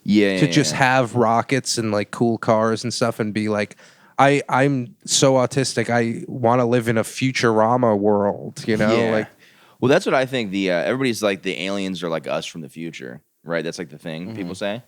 [SPEAKER 4] To just have rockets and like cool cars and stuff and be like, I'm so autistic. I want to live in a Futurama world, you know? Like,
[SPEAKER 5] well, that's what I think. Everybody's like, the aliens are like us from the future, right? That's like the thing people say.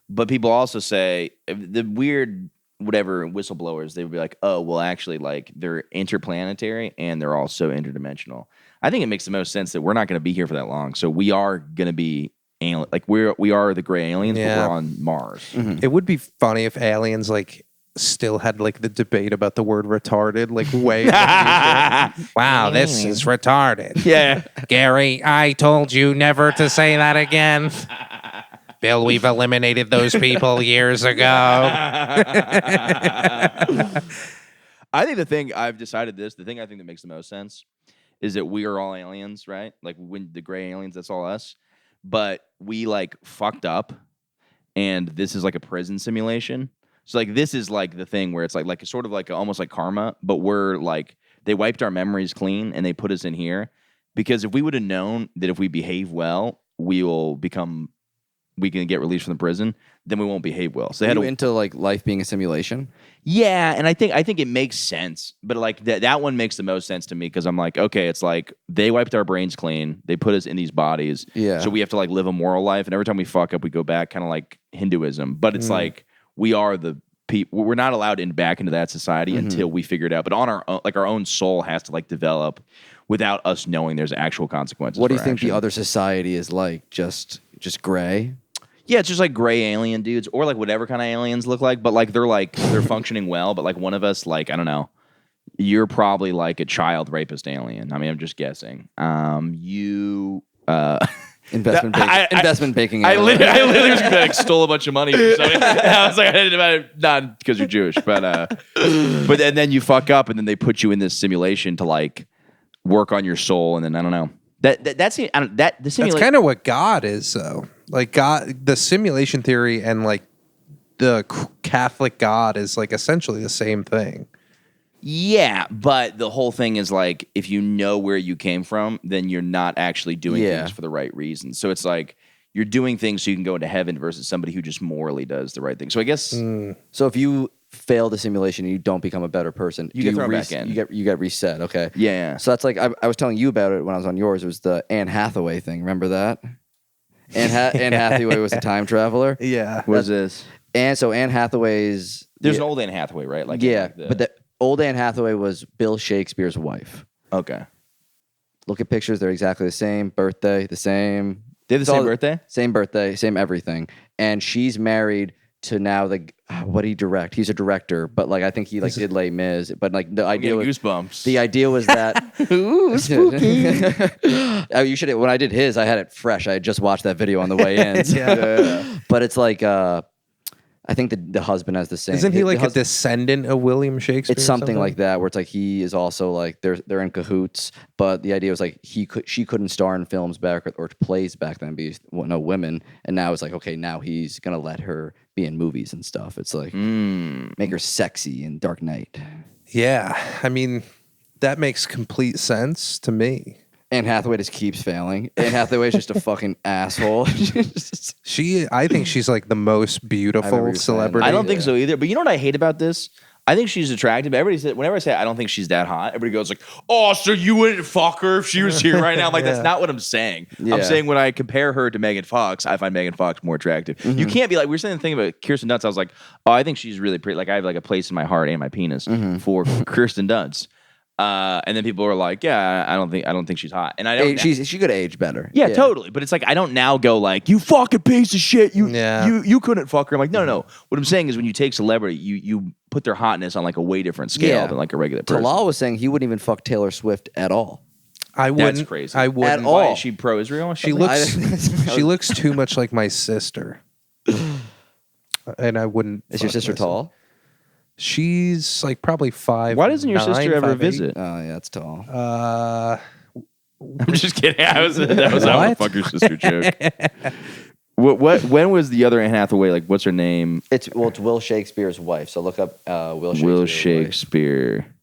[SPEAKER 5] But people also say the weird whatever whistleblowers, they would be like, oh, well, actually, like they're interplanetary and they're also interdimensional. I think it makes the most sense that we're not going to be here for that long. So we are going to be alien, like we are the gray aliens, but we're on Mars.
[SPEAKER 4] It would be funny if aliens like still had like the debate about the word retarded, like way in the future. Wow, this is retarded.
[SPEAKER 5] Yeah.
[SPEAKER 4] Gary, I told you never to say that again. Bill, we've eliminated those people years ago.
[SPEAKER 5] I think the thing I've decided the thing I think that makes the most sense is that we are all aliens, right? Like when the gray aliens, that's all us. But we like fucked up, and this is like a prison simulation. So like this is like the thing where it's like sort of like almost like karma, but we're like they wiped our memories clean and they put us in here because if we would have known that if we behave well, we can get released from the prison, then we won't behave well. So they had
[SPEAKER 6] into like life being a simulation.
[SPEAKER 5] Yeah, and I think it makes sense, but like that one makes the most sense to me because I'm like, okay, it's like they wiped our brains clean, they put us in these bodies, so we have to like live a moral life, and every time we fuck up, we go back, kind of like Hinduism, but it's like we are the people. We're not allowed back into that society until we figure it out. But on our own, like our own soul has to like develop without us knowing there's actual consequences.
[SPEAKER 6] What do you think the other society is like? Just gray?
[SPEAKER 5] Yeah, it's just like gray alien dudes, or like whatever kind of aliens look like. But like they're functioning well. But like one of us, like I don't know, you're probably like a child rapist alien. I mean, I'm just guessing.
[SPEAKER 6] Investment baking.
[SPEAKER 5] I literally just like stole a bunch of money from somebody. I was like, not because you're Jewish, but then you fuck up, and then they put you in this simulation to like work on your soul, and then I don't know. The simulation.
[SPEAKER 4] That's kind of what God is, though. Like God, the simulation theory and like the Catholic God is like essentially the same thing.
[SPEAKER 5] Yeah, but the whole thing is like if you know where you came from, then you're not actually doing things for the right reasons. So it's like you're doing things so you can go into heaven versus somebody who just morally does the right thing. So I guess
[SPEAKER 6] so if you fail the simulation and you don't become a better person,
[SPEAKER 5] you get thrown back in.
[SPEAKER 6] You get reset. Okay.
[SPEAKER 5] Yeah.
[SPEAKER 6] So that's like I was telling you about it when I was on yours. It was the Anne Hathaway thing. Remember that? Anne Hathaway was a time traveler.
[SPEAKER 4] Yeah.
[SPEAKER 5] What is this?
[SPEAKER 6] And so Anne Hathaway's
[SPEAKER 5] There's an old Anne Hathaway, right? Like
[SPEAKER 6] but the old Anne Hathaway was Bill Shakespeare's wife.
[SPEAKER 5] Okay.
[SPEAKER 6] Look at pictures; they're exactly the same. Birthday, the same.
[SPEAKER 5] They have the same birthday?
[SPEAKER 6] Same birthday, same everything. And she's married to now what did he direct? He's a director, but like I think he like did Les Mis. But like the idea was
[SPEAKER 5] goosebumps.
[SPEAKER 6] The idea was that ooh, spooky. You should. When I did his, I had it fresh. I had just watched that video on the way in.
[SPEAKER 4] Yeah.
[SPEAKER 6] But it's like I think the husband has the same.
[SPEAKER 4] Isn't he like a descendant of William Shakespeare?
[SPEAKER 6] It's something like that, where it's like he is also like they're in cahoots. But the idea was like she couldn't star in films back or plays back then because no women, and now it's like okay, now he's gonna let her be in movies and stuff. It's like make her sexy in Dark Knight.
[SPEAKER 4] Yeah, I mean that makes complete sense to me.
[SPEAKER 6] Anne Hathaway just keeps failing. Anne Hathaway is just a fucking asshole.
[SPEAKER 4] I think she's like the most beautiful celebrity.
[SPEAKER 5] I don't think so either. But you know what I hate about this? I think she's attractive. Everybody says, whenever I say I don't think she's that hot, everybody goes like, "Oh, so you wouldn't fuck her if she was here right now?" I'm like, that's not what I'm saying. I'm saying when I compare her to Megan Fox, I find Megan Fox more attractive. You can't be like we were saying the thing about Kirsten Dunst. I was like, oh, I think she's really pretty. Like I have like a place in my heart and my penis for Kirsten Dunst. And then people are like, "Yeah, I don't think she's hot." And I don't.
[SPEAKER 6] She could age better.
[SPEAKER 5] Yeah, totally. But it's like I don't now go like, "You fucking piece of shit! You couldn't fuck her." I'm like, no. What I'm saying is, when you take celebrity, you put their hotness on like a way different scale than like a regular person.
[SPEAKER 6] Talal was saying he wouldn't even fuck Taylor Swift at all.
[SPEAKER 4] I wouldn't.
[SPEAKER 5] That's crazy.
[SPEAKER 4] I wouldn't.
[SPEAKER 6] At all.
[SPEAKER 5] Why is she pro-Israel?
[SPEAKER 4] She looks too much like my sister, and I wouldn't.
[SPEAKER 6] Is your sister tall?
[SPEAKER 4] She's like probably 5'9".
[SPEAKER 5] Why doesn't your sister ever
[SPEAKER 4] 5'8".
[SPEAKER 5] visit?
[SPEAKER 6] Oh yeah, it's tall.
[SPEAKER 5] I'm just kidding. That was a fuck your sister joke. What? When was the other Anne Hathaway? Like, what's her name?
[SPEAKER 6] It's Will Shakespeare's wife. So look up Will Shakespeare.
[SPEAKER 5] Will Shakespeare.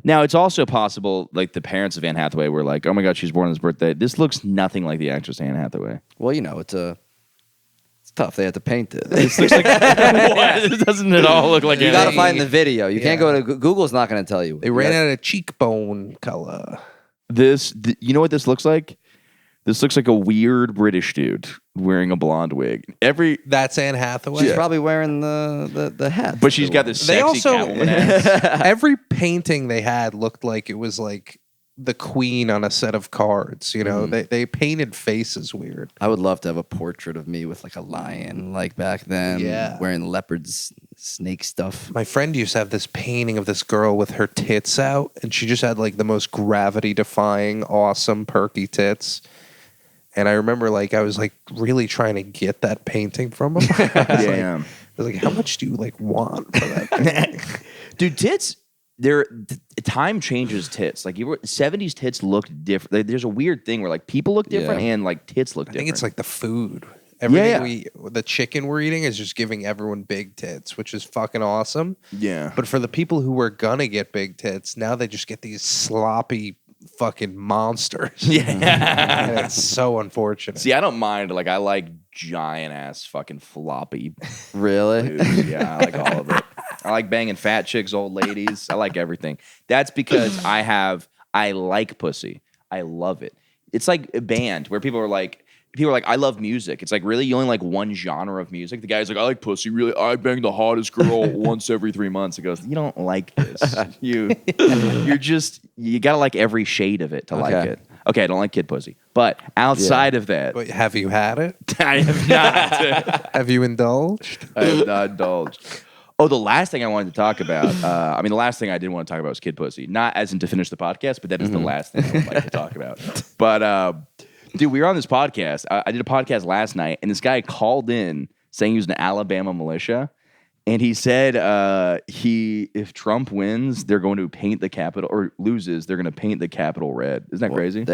[SPEAKER 5] Now, it's also possible, like, the parents of Anne Hathaway were like, "Oh my God, she's born on his birthday. This looks nothing like the actress Anne Hathaway."
[SPEAKER 6] Well, you know, it's tough. They had to paint it.
[SPEAKER 5] This looks like what? Doesn't it all look like?
[SPEAKER 6] You got to find the video. You can't go to Google's not going to tell you.
[SPEAKER 4] They ran out of cheekbone color.
[SPEAKER 5] You know what this looks like? This looks like a weird British dude wearing a blonde wig.
[SPEAKER 4] That's Anne Hathaway.
[SPEAKER 6] She's probably wearing the hat.
[SPEAKER 5] But she's got this sexy Catwoman ass.
[SPEAKER 4] Every painting they had looked like it was like the queen on a set of cards. You know, they painted faces weird.
[SPEAKER 6] I would love to have a portrait of me with like a lion, like back then.
[SPEAKER 4] Yeah,
[SPEAKER 6] wearing leopards, snake stuff.
[SPEAKER 4] My friend used to have this painting of this girl with her tits out, and she just had like the most gravity-defying, awesome, perky tits. And I remember, like, I was like really trying to get that painting from him. I was like, how much do you like want for that painting?
[SPEAKER 5] Dude, tits. time changes tits. Like 70s tits looked different. Like, there's a weird thing where like people look different and like tits look different.
[SPEAKER 4] I think it's like the food. Everything the chicken we're eating is just giving everyone big tits, which is fucking awesome.
[SPEAKER 5] Yeah.
[SPEAKER 4] But for the people who were gonna get big tits, now they just get these sloppy fucking monsters.
[SPEAKER 5] Yeah.
[SPEAKER 4] And it's so unfortunate.
[SPEAKER 5] See, I don't mind. Like, I like giant ass fucking floppy.
[SPEAKER 6] Really?
[SPEAKER 5] Dudes. Yeah, I like all of it. I like banging fat chicks, old ladies. I like everything. That's because I like pussy. I love it. It's like a band where people are like, I love music. It's like, really, you only like one genre of music? The guy's like, I like pussy. Really, I bang the hottest girl once every 3 months. It goes, you don't like this. You gotta like every shade of it to like it. Okay, I don't like kid pussy. But outside of that,
[SPEAKER 4] But have you had it?
[SPEAKER 5] I have not.
[SPEAKER 4] Have you indulged?
[SPEAKER 5] I have not indulged. Oh, the last thing I wanted to talk about, the last thing I didn't want to talk about was kid pussy. Not as in to finish the podcast, but that is the last thing I would like to talk about. But, dude, we were on this podcast. I did a podcast last night, and this guy called in saying he was an Alabama militia. And he said if Trump wins, they're going to paint the Capitol, or loses, they're going to paint the Capitol red. Isn't that crazy?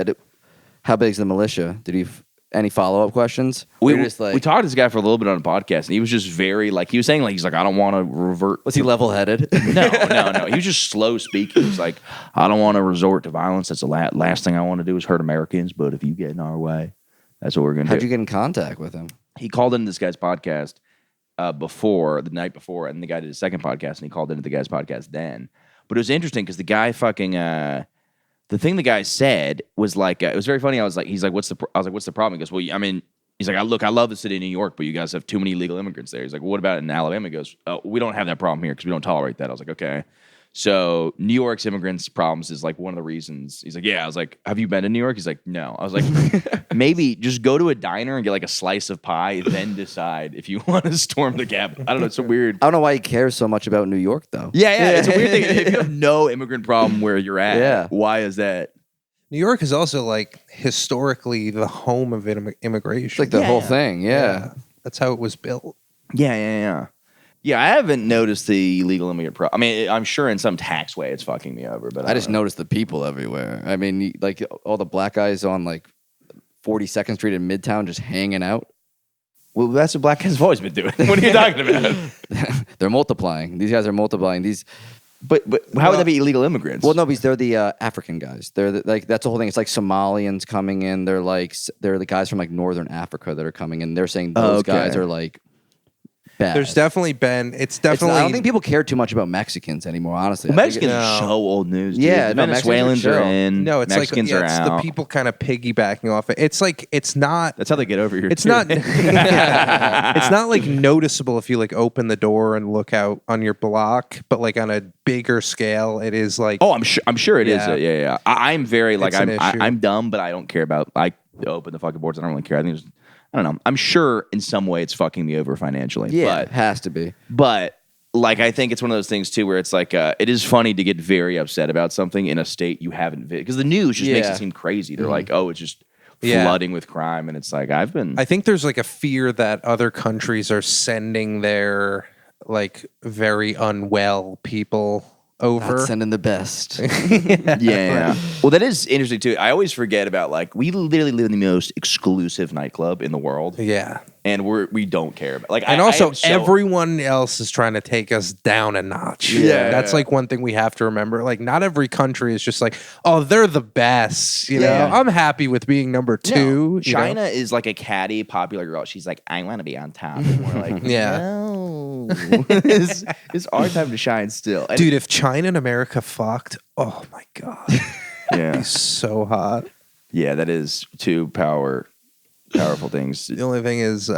[SPEAKER 6] How big is the militia? Did he any follow-up questions?
[SPEAKER 5] We talked to this guy for a little bit on a podcast, and he was just very, like, he was saying, like, he's like, I don't want to revert.
[SPEAKER 6] Was he level-headed?
[SPEAKER 5] No. He was just slow speaking. He's like, I don't want to resort to violence. That's the last thing I want to do is hurt Americans, but if you get in our way, that's what we're going to do.
[SPEAKER 6] How'd you get in contact with him?
[SPEAKER 5] He called into this guy's podcast the night before, and the guy did a second podcast, and he called into the guy's podcast then. But it was interesting because the guy fucking... the thing the guy said was like, it was very funny. I was like, what's the problem? He goes, well, I mean, he's like, I love the city of New York, but you guys have too many illegal immigrants there. He's like, well, what about in Alabama? He goes, oh, we don't have that problem here because we don't tolerate that. I was like, okay. So New York's immigrants problems is like one of the reasons. He's like, yeah. I was like, have you been to New York? He's like, no. I was like, maybe just go to a diner and get like a slice of pie, then decide if you want to storm the Capitol. I don't know. It's so weird.
[SPEAKER 6] I don't know why he cares so much about New York, though.
[SPEAKER 5] Yeah. It's a weird thing. If you have no immigrant problem where you're at, why is that?
[SPEAKER 4] New York is also like historically the home of immigration.
[SPEAKER 6] It's like the whole thing. Yeah.
[SPEAKER 4] That's how it was built.
[SPEAKER 5] Yeah, I haven't noticed the illegal immigrant problem. I mean, I'm sure in some tax way it's fucking me over, but
[SPEAKER 6] I just noticed the people everywhere. I mean, like all the black guys on like 42nd Street in Midtown just hanging out.
[SPEAKER 5] Well, that's what black guys have always been doing. What are you talking about?
[SPEAKER 6] They're multiplying. These guys are multiplying.
[SPEAKER 5] But how would that be illegal immigrants?
[SPEAKER 6] Well, no, because they're the African guys. They're like that's the whole thing. It's like Somalians coming in. They're the guys from like Northern Africa that are coming in. They're saying those guys are like bad.
[SPEAKER 4] There's definitely been. I
[SPEAKER 6] don't think people care too much about Mexicans anymore. Honestly,
[SPEAKER 5] Mexicans are so old news. Dude.
[SPEAKER 6] Yeah,
[SPEAKER 5] the Venezuelans are in.
[SPEAKER 4] No, it's
[SPEAKER 5] Mexicans
[SPEAKER 4] like
[SPEAKER 5] are
[SPEAKER 4] it's
[SPEAKER 5] out.
[SPEAKER 4] the people kind of piggybacking off it. It's like it's not.
[SPEAKER 5] That's how they get over here.
[SPEAKER 4] It's not. It's not like noticeable if you like open the door and look out on your block, but like on a bigger scale, it is like.
[SPEAKER 5] Oh, I'm sure it is. Yeah. I'm very like
[SPEAKER 4] It's
[SPEAKER 5] I'm dumb, but I don't care about. I open the fucking boards. I don't really care. I think I don't know. I'm sure in some way it's fucking me over financially.
[SPEAKER 6] Yeah,
[SPEAKER 5] but
[SPEAKER 6] it has to be.
[SPEAKER 5] But like, I think it's one of those things too, where it's like, it is funny to get very upset about something in a state you haven't visited, because the news just makes it seem crazy. They're like, oh, it's just flooding with crime, and it's like
[SPEAKER 4] I think there's like a fear that other countries are sending their like very unwell people over.
[SPEAKER 6] Not sending the best.
[SPEAKER 5] Yeah. Well, that is interesting too. I always forget about like, we literally live in the most exclusive nightclub in the world.
[SPEAKER 4] Yeah.
[SPEAKER 5] And we don't care about like,
[SPEAKER 4] and also everyone else is trying to take us down a notch.
[SPEAKER 5] Yeah.
[SPEAKER 4] That's like one thing we have to remember. Like not every country is just like, oh, they're the best. You know, I'm happy with being number 2.
[SPEAKER 5] No, China is like a catty popular girl. She's like, I want to be on top. And we're like, no, it's our time to shine still. And
[SPEAKER 4] dude, if China and America fucked, oh my God. It'd be so hot.
[SPEAKER 5] Yeah, that is two powerful things.
[SPEAKER 4] The only thing is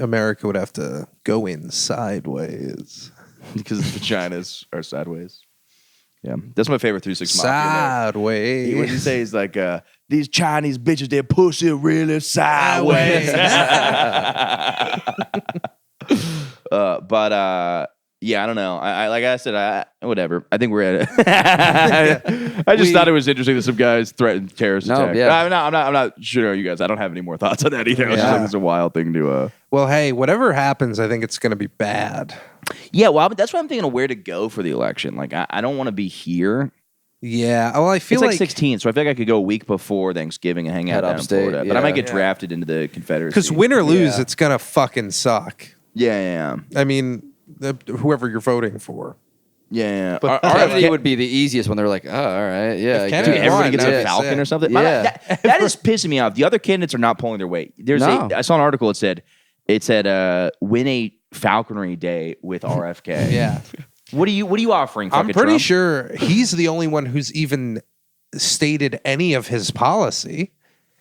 [SPEAKER 4] America would have to go in sideways.
[SPEAKER 5] Because the vaginas are sideways. Yeah. That's my favorite 3-6 Mafia.
[SPEAKER 4] Sideways.
[SPEAKER 5] What you say is like, these Chinese bitches, their pussy really sideways. Yeah, I don't know. I like I said, whatever. I think we're at it. I just thought it was interesting that some guys threatened terrorist attack.
[SPEAKER 6] yeah.
[SPEAKER 5] I'm not sure you guys. I don't have any more thoughts on that either. I was just like, it's a wild thing to.
[SPEAKER 4] Well, hey, whatever happens, I think it's going to be bad.
[SPEAKER 5] Yeah, well, that's why I'm thinking of where to go for the election. Like, I don't want to be here.
[SPEAKER 4] Yeah. Well, I feel
[SPEAKER 5] It's like
[SPEAKER 4] like
[SPEAKER 5] 16, so I feel like I could go a week before Thanksgiving and hang out
[SPEAKER 6] Head
[SPEAKER 5] down
[SPEAKER 6] upstate,
[SPEAKER 5] in Florida. But I might get
[SPEAKER 6] yeah.
[SPEAKER 5] drafted into the Confederacy.
[SPEAKER 4] because win or lose, it's going to fucking suck.
[SPEAKER 5] Yeah.
[SPEAKER 4] I mean, whoever you're voting for.
[SPEAKER 5] Yeah.
[SPEAKER 4] But
[SPEAKER 6] Kennedy would be the easiest when they're like, oh, all right, yeah.
[SPEAKER 4] If
[SPEAKER 6] I
[SPEAKER 4] Kennedy
[SPEAKER 5] Dude,
[SPEAKER 6] guess.
[SPEAKER 5] everybody
[SPEAKER 4] won,
[SPEAKER 5] gets
[SPEAKER 4] that's
[SPEAKER 5] a Falcon
[SPEAKER 4] it.
[SPEAKER 5] or something.
[SPEAKER 6] Yeah.
[SPEAKER 5] That is pissing me off. The other candidates are not pulling their weight. I saw an article. It said, win a falconry day with RFK.
[SPEAKER 4] Yeah.
[SPEAKER 5] What are you offering?
[SPEAKER 4] I'm
[SPEAKER 5] fucking
[SPEAKER 4] pretty
[SPEAKER 5] Trump?
[SPEAKER 4] sure he's the only one who's even stated any of his policy.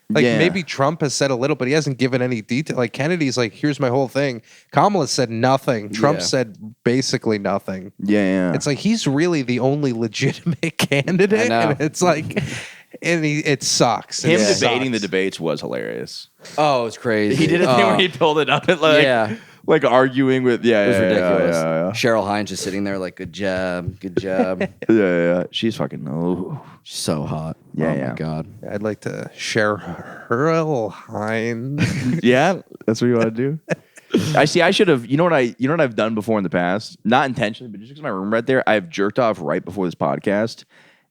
[SPEAKER 4] Like
[SPEAKER 5] Yeah.
[SPEAKER 4] maybe Trump has said a little, but he hasn't given any detail. Like Kennedy's like, here's my whole thing. Kamala said nothing. Trump
[SPEAKER 6] Yeah.
[SPEAKER 4] said basically nothing.
[SPEAKER 5] Yeah.
[SPEAKER 4] It's like he's really the only legitimate candidate.
[SPEAKER 6] I know.
[SPEAKER 4] And it's like, it sucks.
[SPEAKER 5] Him
[SPEAKER 4] It
[SPEAKER 5] debating the
[SPEAKER 4] sucks.
[SPEAKER 5] debates was hilarious.
[SPEAKER 6] Oh, it's crazy.
[SPEAKER 5] He did a thing where he pulled it up and like arguing with
[SPEAKER 6] It was ridiculous.
[SPEAKER 5] Yeah.
[SPEAKER 6] Cheryl Hines just sitting there like, good job, good job.
[SPEAKER 5] Yeah. She's fucking
[SPEAKER 6] She's so hot.
[SPEAKER 5] Yeah,
[SPEAKER 6] oh
[SPEAKER 5] yeah.
[SPEAKER 6] my god.
[SPEAKER 4] I'd like to share her Hines.
[SPEAKER 5] yeah. That's what you want to do. I see. I should have. You know what I've done before in the past, not intentionally, but just because my room right there, I've jerked off right before this podcast,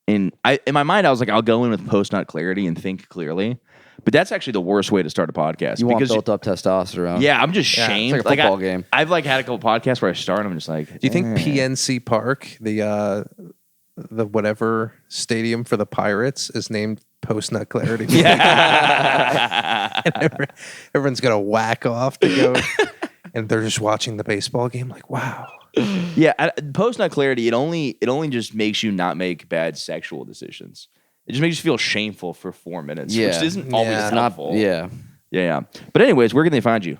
[SPEAKER 5] and in my mind I was like, I'll go in with post nut clarity and think clearly, but that's actually the worst way to start a podcast.
[SPEAKER 6] You want
[SPEAKER 5] because
[SPEAKER 6] built up testosterone.
[SPEAKER 5] Yeah, I'm just
[SPEAKER 4] Yeah, it's
[SPEAKER 5] shamed.
[SPEAKER 6] like a football game.
[SPEAKER 5] I've like had a couple podcasts where I start and I'm just like,
[SPEAKER 4] Do you think PNC Park, the whatever stadium for the Pirates, is named post nut clarity?
[SPEAKER 5] Yeah.
[SPEAKER 4] Everyone's gonna whack off to go, and they're just watching the baseball game. Like, wow.
[SPEAKER 5] Yeah, post nut clarity. It only just makes you not make bad sexual decisions. It just makes you feel shameful for 4 minutes,
[SPEAKER 6] Yeah.
[SPEAKER 5] which isn't always
[SPEAKER 4] Yeah.
[SPEAKER 6] It's not,
[SPEAKER 5] helpful.
[SPEAKER 6] yeah.
[SPEAKER 5] Yeah. But anyways, where can they find you?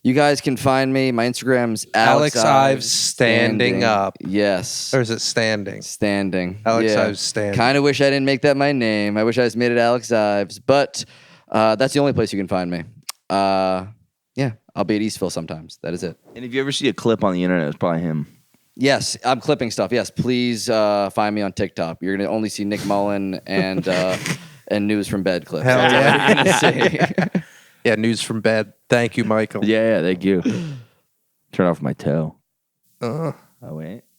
[SPEAKER 6] You guys can find me. My Instagram's
[SPEAKER 4] Alex Ives standing up.
[SPEAKER 6] Yes.
[SPEAKER 4] Or is it standing?
[SPEAKER 6] Standing.
[SPEAKER 4] Alex Ives standing.
[SPEAKER 6] Kind of wish I didn't make that my name. I wish I just made it Alex Ives. But that's the only place you can find me. Yeah, I'll be at Eastville sometimes. That is it.
[SPEAKER 5] And if you ever see a clip on the internet, it's probably him.
[SPEAKER 6] Yes, I'm clipping stuff. Yes, please find me on TikTok. You're going to only see Nick Mullen and news from bed clips.
[SPEAKER 4] Hell
[SPEAKER 6] That's all
[SPEAKER 4] yeah.
[SPEAKER 6] you're gonna see.
[SPEAKER 4] Yeah, news from bed. Thank you, Michael.
[SPEAKER 5] Yeah, thank you. Turn off my toe.
[SPEAKER 4] Uh,
[SPEAKER 5] Oh, wait.